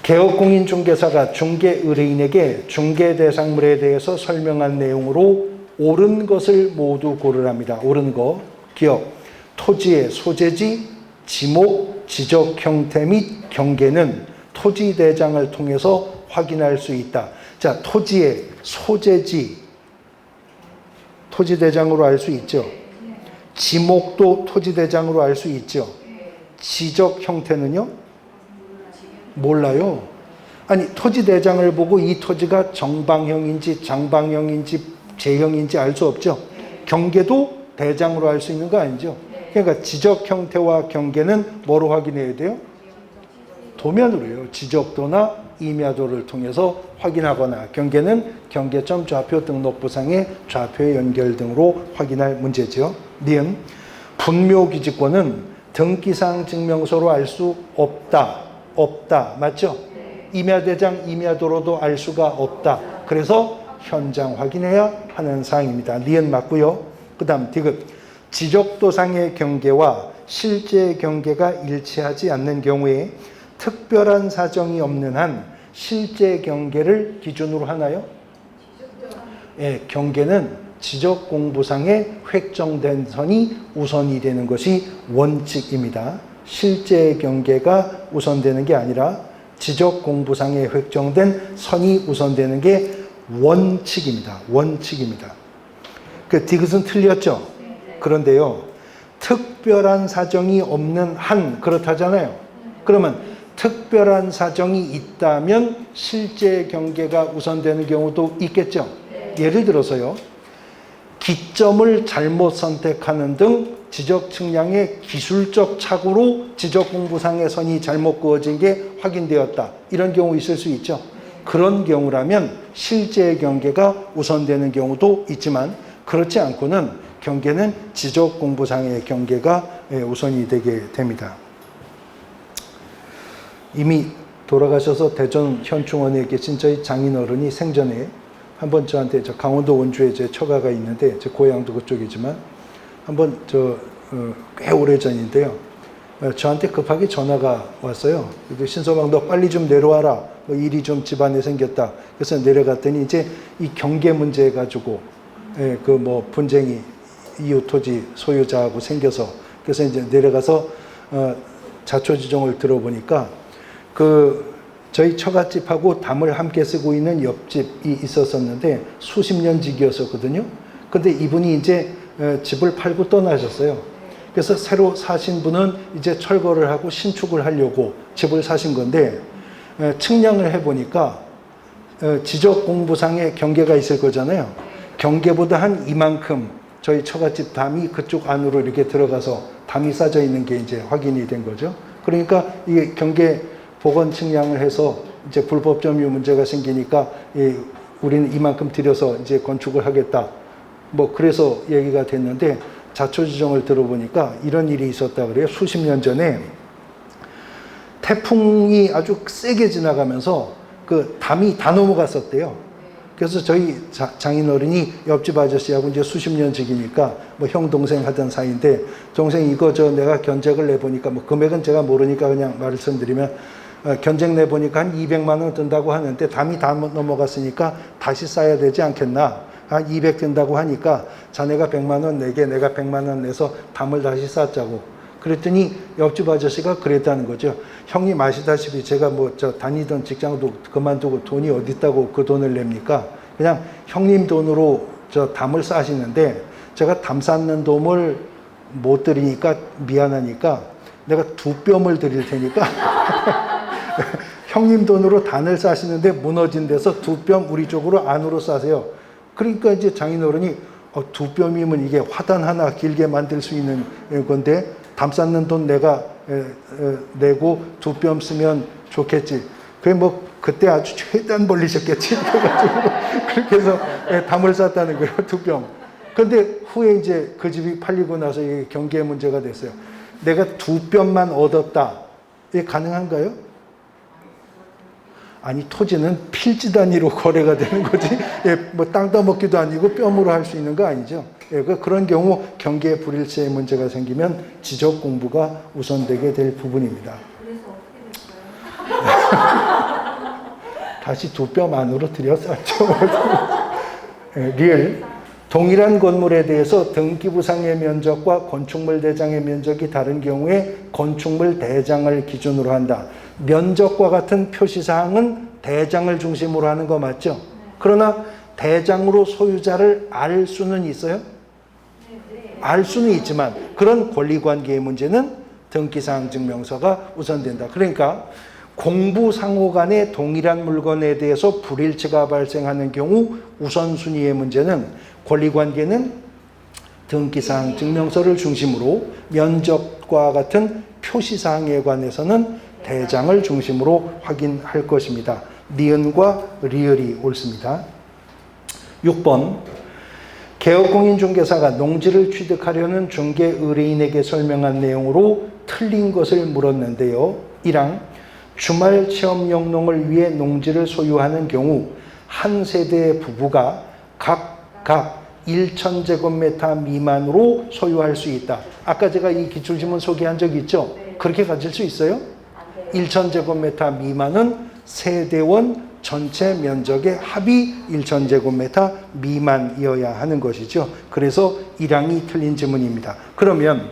개업공인중개사가 중개의뢰인에게 중개대상물에 대해서 설명한 내용으로 옳은 것을 모두 고르랍니다. 옳은 거. 기억. 토지의 소재지, 지목, 지적 형태 및 경계는 토지 대장을 통해서 확인할 수 있다. 자, 토지의 소재지, 토지 대장으로 알 수 있죠. 지목도 토지 대장으로 알 수 있죠. 지적 형태는요? 몰라요. 아니, 토지 대장을 보고 이 토지가 정방형인지 장방형인지 제형인지 알 수 없죠. 경계도 대장으로 알 수 있는 거 아니죠. 그러니까 지적 형태와 경계는 뭐로 확인해야 돼요? 도면으로요. 지적도나 임야도를 통해서 확인하거나, 경계는 경계점 좌표 등록부상의 좌표의 연결 등으로 확인할 문제죠. 니은 분묘기지권은 등기상 증명서로 알 수 없다. 없다. 맞죠? 임야대장, 임야도로도 알 수가 없다. 그래서 현장 확인해야 하는 사항입니다. 니은 맞고요. 그 다음 디귿 지적도상의 경계와 실제 경계가 일치하지 않는 경우에 특별한 사정이 없는 한 실제 경계를 기준으로 하나요? 예, 경계는 지적공부상에 획정된 선이 우선이 되는 것이 원칙입니다. 실제 경계가 우선되는 게 아니라 지적공부상에 획정된 선이 우선되는 게 원칙입니다. 원칙입니다. 그 디귿은 틀렸죠? 그런데요, 특별한 사정이 없는 한 그렇다잖아요. 그러면 특별한 사정이 있다면 실제 경계가 우선되는 경우도 있겠죠. 예를 들어서요, 기점을 잘못 선택하는 등 지적 측량의 기술적 착오로 지적 공부상의 선이 잘못 그어진 게 확인되었다. 이런 경우 있을 수 있죠. 그런 경우라면 실제 경계가 우선되는 경우도 있지만, 그렇지 않고는 경계는 지적 공부상의 경계가 우선이 되게 됩니다. 이미 돌아가셔서 대전 현충원에 계신 저희 장인어른이 생전에 한번 저한테, 저 강원도 원주에 제 처가가 있는데 제 고향도 그쪽이지만, 한번 꽤 오래전인데요, 저한테 급하게 전화가 왔어요. 신서방 너 빨리 좀 내려와라. 일이 좀 집안에 생겼다. 그래서 내려갔더니 이제 이 경계 문제 가지고 그 뭐 분쟁이 이웃 토지 소유자하고 생겨서, 그래서 이제 내려가서 자초지종을 들어보니까 그 저희 처갓집하고 담을 함께 쓰고 있는 옆집이 있었었는데 수십 년 지기였었거든요. 근데 이분이 이제 집을 팔고 떠나셨어요. 그래서 새로 사신 분은 이제 철거를 하고 신축을 하려고 집을 사신 건데, 측량을 해보니까 지적 공부상의 경계가 있을 거잖아요. 경계보다 한 이만큼 저희 처갓집 담이 그쪽 안으로 이렇게 들어가서 담이 싸져 있는 게 이제 확인이 된 거죠. 그러니까 이게 경계 복원 측량을 해서 이제 불법 점유 문제가 생기니까 우리는 이만큼 들여서 이제 건축을 하겠다. 뭐 그래서 얘기가 됐는데, 자초지종을 들어보니까 이런 일이 있었다 그래요. 수십 년 전에 태풍이 아주 세게 지나가면서 그 담이 다 넘어갔었대요. 그래서 저희 장인어른이 옆집 아저씨하고 이제 수십 년 지기니까 뭐 형 동생 하던 사이인데, 동생 이거 내가 견적을 내보니까, 뭐 금액은 제가 모르니까 그냥 말씀드리면, 견적 내보니까 한 200만 원 든다고 하는데 담이 다 넘어갔으니까 다시 쌓아야 되지 않겠나. 한 200 든다고 하니까 자네가 100만 원 내게, 내가 100만 원 내서 담을 다시 쌓자고. 그랬더니 옆집 아저씨가 그랬다는 거죠. 형님 아시다시피 제가 뭐 다니던 직장도 그만두고 돈이 어디 있다고 그 돈을 냅니까? 그냥 형님 돈으로 담을 쌓으시는데 제가 담 쌓는 돈을 못 드리니까 미안하니까 내가 2뼘을 드릴 테니까 형님 돈으로 단을 쌓으시는데 무너진 데서 2뼘 우리 쪽으로 안으로 쌓으세요. 그러니까 이제 장인어른이 2뼘이면 이게 화단 하나 길게 만들 수 있는 건데, 담 쌓는 돈 내가 내고 2뼘 쓰면 좋겠지. 그게 뭐 그때 아주 최대한 벌리셨겠지. 그래가지고 그렇게 해서 담을 쌓았다는 거예요. 2뼘. 근데 후에 이제 그 집이 팔리고 나서 이게 경계 문제가 됐어요. 내가 2뼘만 얻었다. 이게 가능한가요? 아니, 토지는 필지 단위로 거래가 되는 거지, 뭐 땅 따먹기도 아니고 뼘으로 할 수 있는 거 아니죠. 그런 경우 경계 불일치의 문제가 생기면 지적 공부가 우선되게 될 부분입니다. 그래서 어떻게 됐어요? 다시 2뼘 안으로 들여놨죠. 리을 동일한 건물에 대해서 등기부상의 면적과 건축물 대장의 면적이 다른 경우에 건축물 대장을 기준으로 한다. 면적과 같은 표시사항은 대장을 중심으로 하는 거 맞죠? 그러나 대장으로 소유자를 알 수는 있어요? 알 수는 있지만 그런 권리관계의 문제는 등기사항 증명서가 우선된다. 그러니까 공부상호 간의 동일한 물건에 대해서 불일치가 발생하는 경우 우선순위의 문제는 권리관계는 등기사항 증명서를 중심으로 면적과 같은 표시사항에 관해서는 대장을 중심으로 확인할 것입니다. 니은과 리을이 옳습니다. 6번 개업공인중개사가 농지를 취득하려는 중개의뢰인에게 설명한 내용으로 틀린 것을 물었는데요. 1항 주말 체험 영농을 위해 농지를 소유하는 경우 한 세대의 부부가 각각 1,000제곱미터 미만으로 소유할 수 있다. 아까 제가 이 기출지문 소개한 적 있죠? 그렇게 가질 수 있어요? 1,000제곱미터 미만은 세대원 전체 면적의 합이 1,000제곱미터 미만이어야 하는 것이죠. 그래서 1항이 틀린 지문입니다. 그러면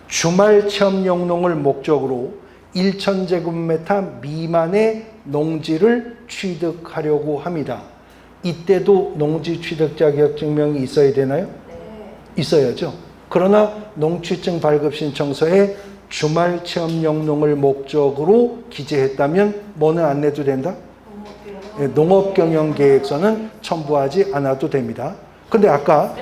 주말 체험 영농을 목적으로 1,000제곱미터 미만의 농지를 취득하려고 합니다. 이때도 농지 취득 자격 증명이 있어야 되나요? 있어야죠. 그러나 농취증 발급 신청서에 주말 체험 영농을 목적으로 기재했다면 뭐는 안 내도 된다? 농업경영계획서는 첨부하지 않아도 됩니다. 근데 아까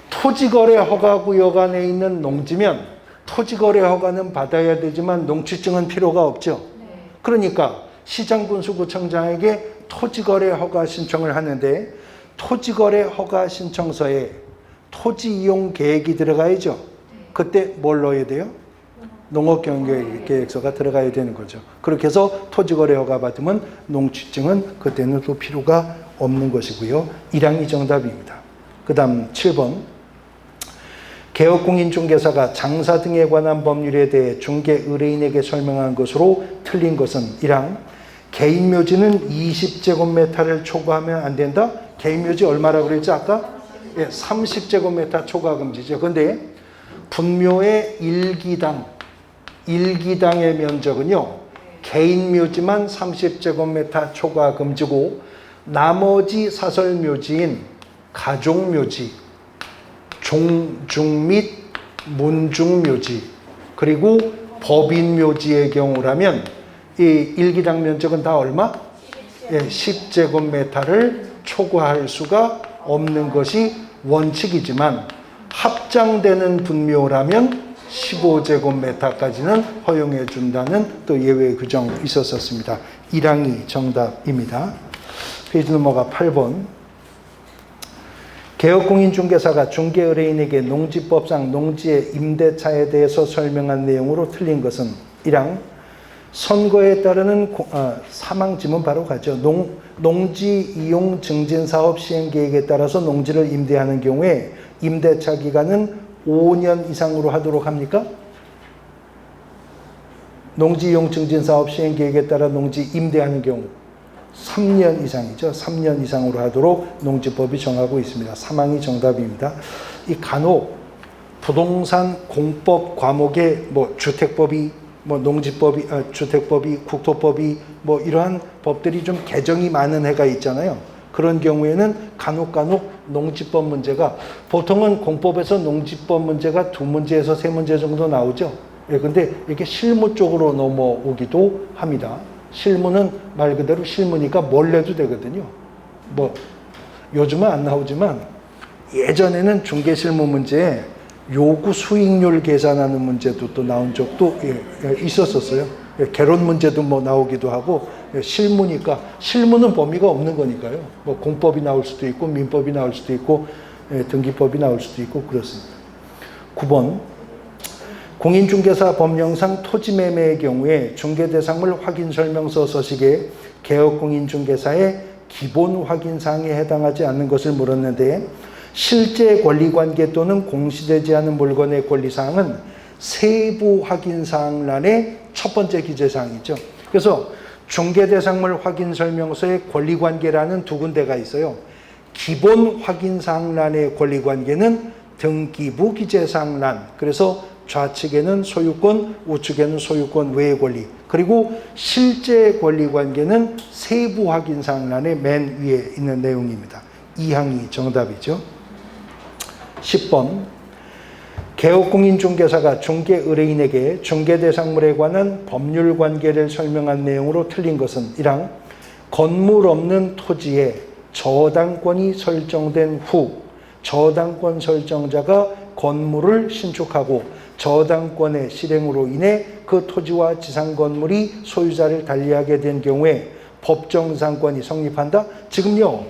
토지거래 허가구역 안에 있는 농지면 토지거래 허가는 받아야 되지만 농취증은 필요가 없죠. 그러니까 시장군수구청장에게 토지거래 허가 신청을 하는데 토지거래 허가 신청서에 토지이용 계획이 들어가야죠. 그때 뭘 넣어야 돼요? 농업경영계획서가 들어가야 되는 거죠. 그렇게 해서 토지거래 허가 받으면 농취증은 그때는 또 필요가 없는 것이고요. 1항이 정답입니다. 그 다음 7번 개업공인중개사가 장사 등에 관한 법률에 대해 중개의뢰인에게 설명한 것으로 틀린 것은 1항 개인묘지는 20제곱미터를 초과하면 안 된다? 개인묘지 얼마라고 그랬죠 아까? 30제곱미터 초과 금지죠. 근데 분묘의 일기당의 면적은요 개인묘지만 30제곱미터 초과 금지고 나머지 사설묘지인 가족묘지, 종중 및 문중묘지 그리고 법인묘지의 경우라면 이 일기당 면적은 다 얼마? 10제곱미터를 초과할 수가 없는 것이 원칙이지만 합장되는 분묘라면 15제곱미터까지는 허용해 준다는 또 예외 규정이 있었습니다. 1항이 정답입니다. 페이지 넘어가 8번. 개업공인중개사가 중개의뢰인에게 농지법상 농지의 임대차에 대해서 설명한 내용으로 틀린 것은 1항 선거에 따르는 사망 지문 바로 가죠. 농지 이용 증진 사업 시행 계획에 따라서 농지를 임대하는 경우에 임대차 기간은 5년 이상으로 하도록 합니까? 농지 이용 증진 사업 시행 계획에 따라 농지 임대하는 경우 3년 이상이죠. 3년 이상으로 하도록 농지법이 정하고 있습니다. 사망이 정답입니다. 이 간혹 부동산 공법 과목에 주택법이 농지법이 주택법이 국토법이 이러한 법들이 좀 개정이 많은 해가 있잖아요. 그런 경우에는 간혹 농지법 문제가 보통은 공법에서 농지법 문제가 2문제에서 3문제 정도 나오죠. 근데 이렇게 실무 쪽으로 넘어오기도 합니다. 실무는 말 그대로 실무니까 뭘 내도 되거든요. 요즘은 안 나오지만 예전에는 중개실무 문제에 요구 수익률 계산하는 문제도 또 나온 적도 있었어요. 개론 문제도 나오기도 하고 실무니까 실무는 범위가 없는 거니까요. 공법이 나올 수도 있고 민법이 나올 수도 있고 등기법이 나올 수도 있고 그렇습니다. 9번 공인중개사 법령상 토지매매의 경우에 중개대상물 확인설명서 서식에 개업공인중개사의 기본 확인사항에 해당하지 않는 것을 물었는데 실제 권리관계 또는 공시되지 않은 물건의 권리사항은 세부 확인사항란의 첫 번째 기재사항이죠. 그래서 중개대상물 확인설명서의 권리관계라는 2군데가 있어요. 기본 확인사항란의 권리관계는 등기부 기재사항란, 그래서 좌측에는 소유권, 우측에는 소유권 외의 권리, 그리고 실제 권리관계는 세부 확인사항란의 맨 위에 있는 내용입니다. 2항이 정답이죠. 10번 개업공인중개사가 중개의뢰인에게 중개대상물에 관한 법률관계를 설명한 내용으로 틀린 것은 1항 건물 없는 토지에 저당권이 설정된 후 저당권 설정자가 건물을 신축하고 저당권의 실행으로 인해 그 토지와 지상 건물이 소유자를 달리하게 된 경우에 법정상권이 성립한다. 지금요,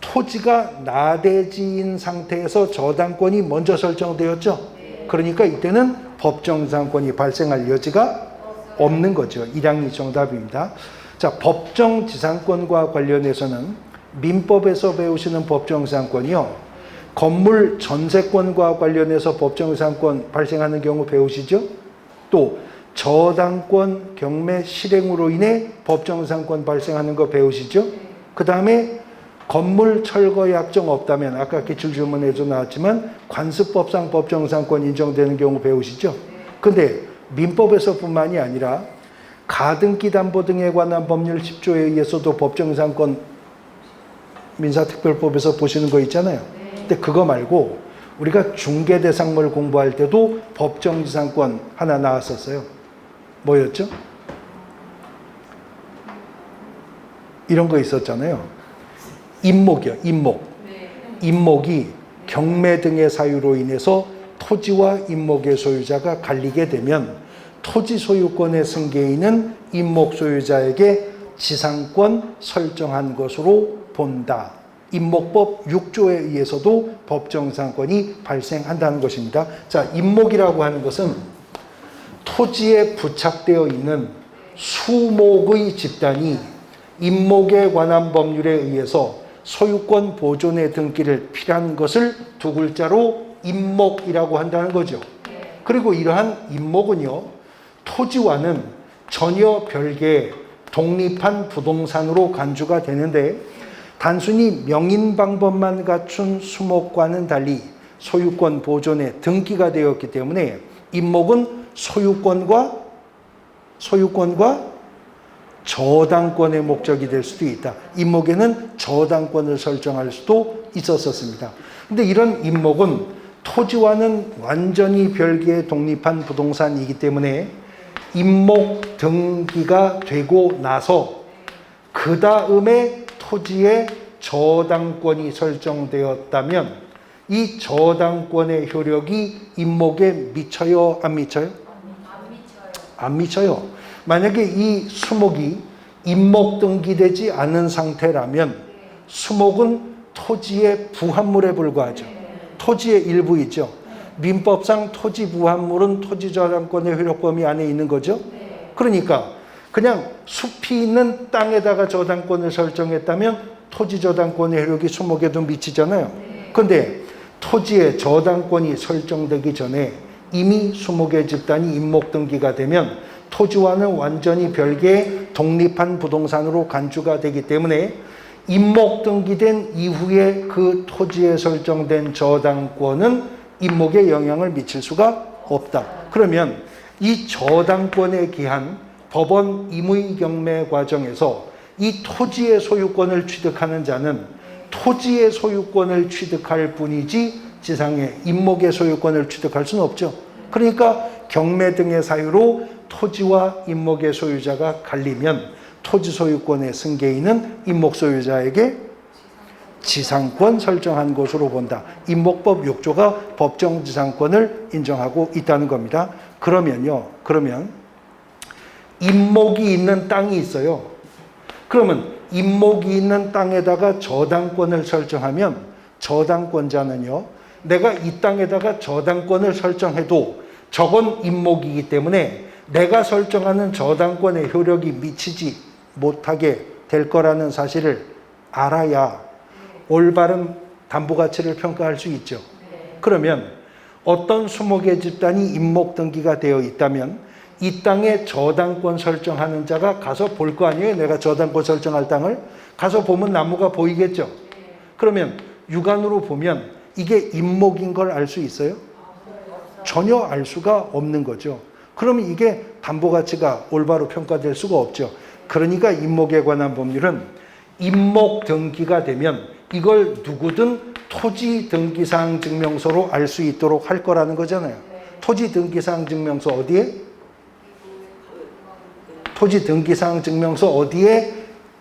토지가 나대지인 상태에서 저당권이 먼저 설정되었죠. 그러니까 이때는 법정상권이 발생할 여지가 없는 거죠. 1항이 정답입니다. 자, 법정지상권과 관련해서는 민법에서 배우시는 법정지상권이요, 건물 전세권과 관련해서 법정지상권 발생하는 경우 배우시죠? 또 저당권 경매 실행으로 인해 법정지상권 발생하는 거 배우시죠? 그 다음에 건물 철거 약정 없다면 아까 기출주문에도 나왔지만 관습법상 법정지상권 인정되는 경우 배우시죠? 근데 민법에서 뿐만이 아니라 가등기 담보 등에 관한 법률 10조에 의해서도 법정지상권 민사특별법에서 보시는 거 있잖아요. 근데 그거 말고 우리가 중개대상물 공부할 때도 법정지상권 하나 나왔었어요. 뭐였죠? 이런 거 있었잖아요. 임목이요, 임목. 임목이 경매 등의 사유로 인해서 토지와 임목의 소유자가 갈리게 되면 토지 소유권의 승계인은 임목 소유자에게 지상권 설정한 것으로 본다. 임목법 6조에 의해서도 법정지상권이 발생한다는 것입니다. 자, 임목이라고 하는 것은 토지에 부착되어 있는 수목의 집단이 임목에 관한 법률에 의해서 소유권 보존의 등기를 필요한 것을 두 글자로 임목이라고 한다는 거죠. 그리고 이러한 임목은요, 토지와는 전혀 별개의 독립한 부동산으로 간주가 되는데 단순히 명인 방법만 갖춘 수목과는 달리 소유권 보존에 등기가 되었기 때문에 임목은 소유권과 저당권의 목적이 될 수도 있다. 임목에는 저당권을 설정할 수도 있었습니다. 근데 이런 임목은 토지와는 완전히 별개의 독립한 부동산이기 때문에 임목 등기가 되고 나서 그 다음에 토지에 저당권이 설정되었다면 이 저당권의 효력이 임목에 미쳐요? 안 미쳐요? 안 미쳐요. 만약에 이 수목이 임목 등기되지 않은 상태라면 수목은 토지의 부합물에 불과하죠. 토지의 일부이죠. 민법상 토지 부합물은 토지 저당권의 효력 범위 안에 있는 거죠. 그러니까 그냥 숲이 있는 땅에다가 저당권을 설정했다면 토지 저당권의 효력이 수목에도 미치잖아요. 그런데 토지에 저당권이 설정되기 전에 이미 수목의 집단이 임목 등기가 되면 토지와는 완전히 별개의 독립한 부동산으로 간주가 되기 때문에 임목 등기된 이후에 그 토지에 설정된 저당권은 임목에 영향을 미칠 수가 없다. 그러면 이 저당권에 기한 법원 임의 경매 과정에서 이 토지의 소유권을 취득하는 자는 토지의 소유권을 취득할 뿐이지 지상의 임목의 소유권을 취득할 수는 없죠. 그러니까 경매 등의 사유로 토지와 임목의 소유자가 갈리면 토지 소유권의 승계인은 임목 소유자에게 지상권 설정한 것으로 본다. 임목법 6조가 법정지상권을 인정하고 있다는 겁니다. 그러면 임목이 있는 땅이 있어요. 그러면 임목이 있는 땅에다가 저당권을 설정하면 저당권자는요, 내가 이 땅에다가 저당권을 설정해도 저건 임목이기 때문에 내가 설정하는 저당권의 효력이 미치지 못하게 될 거라는 사실을 알아야 올바른 담보가치를 평가할 수 있죠. 그러면 어떤 수목의 집단이 임목 등기가 되어 있다면 이 땅에 저당권 설정하는 자가 가서 볼 거 아니에요. 내가 저당권 설정할 땅을 가서 보면 나무가 보이겠죠. 그러면 육안으로 보면 이게 임목인 걸 알 수 있어요? 전혀 알 수가 없는 거죠. 그러면 이게 담보 가치가 올바로 평가될 수가 없죠. 그러니까 임목에 관한 법률은 임목 등기가 되면 이걸 누구든 토지 등기사항 증명서로 알 수 있도록 할 거라는 거잖아요. 토지 등기사항 증명서 어디에? 토지 등기사항 증명서 어디에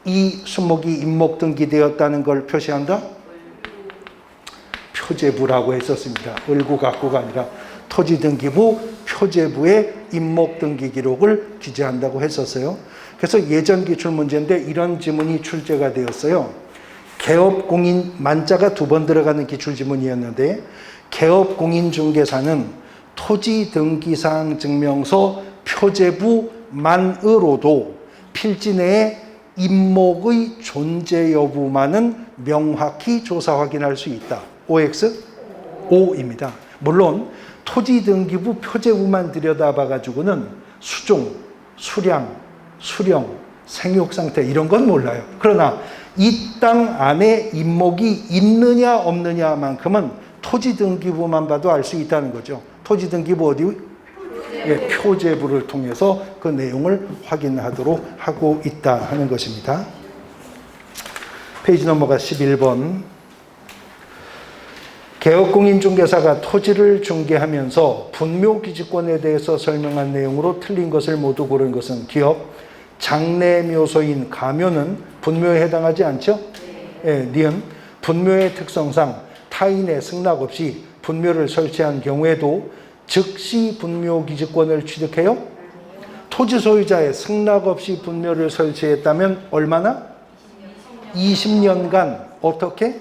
이 수목이 임목 등기되었다는 걸 표시한다? 표제부라고 했었습니다. 을구각구가 아니라 토지등기부 표제부에 임목등기 기록을 기재한다고 했었어요. 그래서 예전 기출문제인데 이런 지문이 출제가 되었어요. 개업공인 만자가 2번 들어가는 기출지문이었는데 개업공인중개사는 토지등기사항 증명서 표제부만으로도 필지 내에 임목의 존재 여부만은 명확히 조사 확인할 수 있다. OX? O입니다. 물론 토지등기부 표제부만 들여다봐가지고는 수종, 수량, 수령, 생육상태 이런 건 몰라요. 그러나 이 땅 안에 임목이 있느냐 없느냐만큼은 토지등기부만 봐도 알 수 있다는 거죠. 토지등기부 어디? 예, 표제부를 통해서 그 내용을 확인하도록 하고 있다 하는 것입니다. 페이지 넘어가 11번. 개업공인중개사가 토지를 중개하면서 분묘기지권에 대해서 설명한 내용으로 틀린 것을 모두 고른 것은 기업, 장래묘소인 가묘는 분묘에 해당하지 않죠? 네. 니은 분묘의 특성상 타인의 승낙 없이 분묘를 설치한 경우에도 즉시 분묘기지권을 취득해요? 토지 소유자의 승낙 없이 분묘를 설치했다면 얼마나? 20년간 어떻게?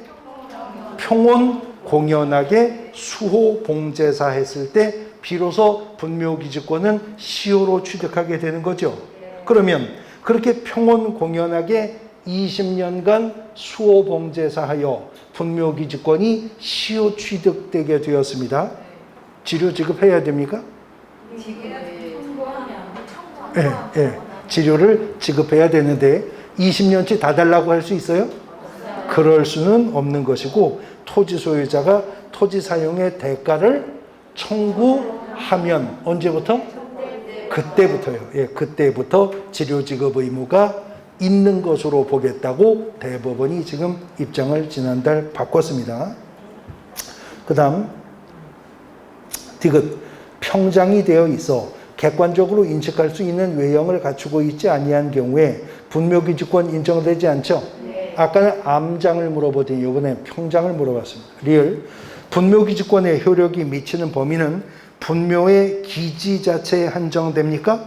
평온 공연하게 수호 봉제사 했을 때 비로소 분묘기지권은 시효로 취득하게 되는 거죠. 그러면 그렇게 평온 공연하게 20년간 수호 봉제사하여 분묘기지권이 시효 취득되게 되었습니다. 지료 지급해야 됩니까? 네. 지료를 지급해야 되는데 20년치 다 달라고 할 수 있어요? 그럴 수는 없는 것이고 토지 소유자가 토지 사용의 대가를 청구하면 언제부터? 그때부터요. 예, 그때부터 지료 지급 의무가 있는 것으로 보겠다고 대법원이 지금 입장을 지난달 바꿨습니다. 그 다음 디귿 평장이 되어 있어 객관적으로 인식할 수 있는 외형을 갖추고 있지 아니한 경우에 분묘기지권 인정되지 않죠? 아까는 암장을 물어보더니 이번에 평장을 물어봤습니다. 리을 분묘기지권의 효력이 미치는 범위는 분묘의 기지 자체에 한정됩니까?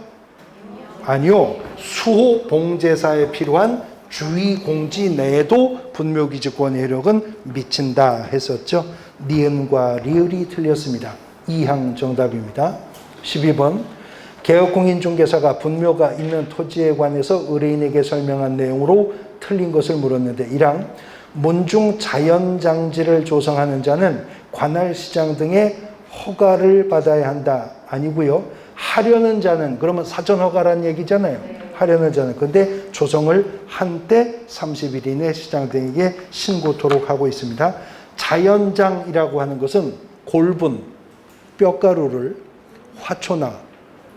아니요. 수호 봉제사에 필요한 주의 공지 내에도 분묘기지권의 효력은 미친다 했었죠. 니은과 리을이 틀렸습니다. 2항 정답입니다. 12번 개업공인중개사가 분묘가 있는 토지에 관해서 의뢰인에게 설명한 내용으로 틀린 것을 물었는데 1항 문중 자연장지를 조성하는 자는 관할시장 등의 허가를 받아야 한다. 아니고요. 하려는 자는 그러면 사전 허가라는 얘기잖아요. 하려는 자는. 근데 조성을 한때 30일 이내 시장 등에게 신고토록 하고 있습니다. 자연장이라고 하는 것은 골분, 뼈가루를 화초나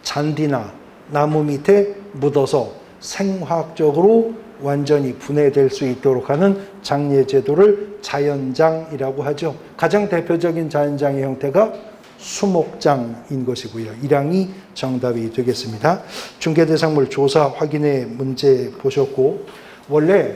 잔디나 나무 밑에 묻어서 생화학적으로 완전히 분해될 수 있도록 하는 장례제도를 자연장이라고 하죠. 가장 대표적인 자연장의 형태가 수목장인 것이고요. 1항이 정답이 되겠습니다. 중개대상물 조사 확인의 문제 보셨고 원래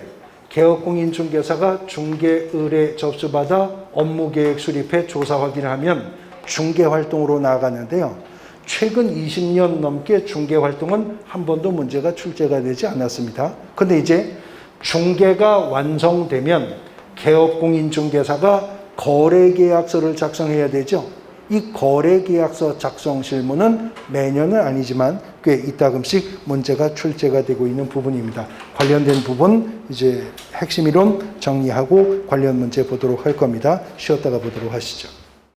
개업공인중개사가 중개의뢰 접수받아 업무계획 수립해 조사 확인을 하면 중개활동으로 나아가는데요. 최근 20년 넘게 중개활동은 한 번도 문제가 출제가 되지 않았습니다. 근데 이제 중개가 완성되면 개업공인중개사가 거래계약서를 작성해야 되죠. 이 거래계약서 작성 실무는 매년은 아니지만 꽤 이따금씩 문제가 출제가 되고 있는 부분입니다. 관련된 부분 이제 핵심 이론 정리하고 관련 문제 보도록 할 겁니다. 쉬었다가 보도록 하시죠.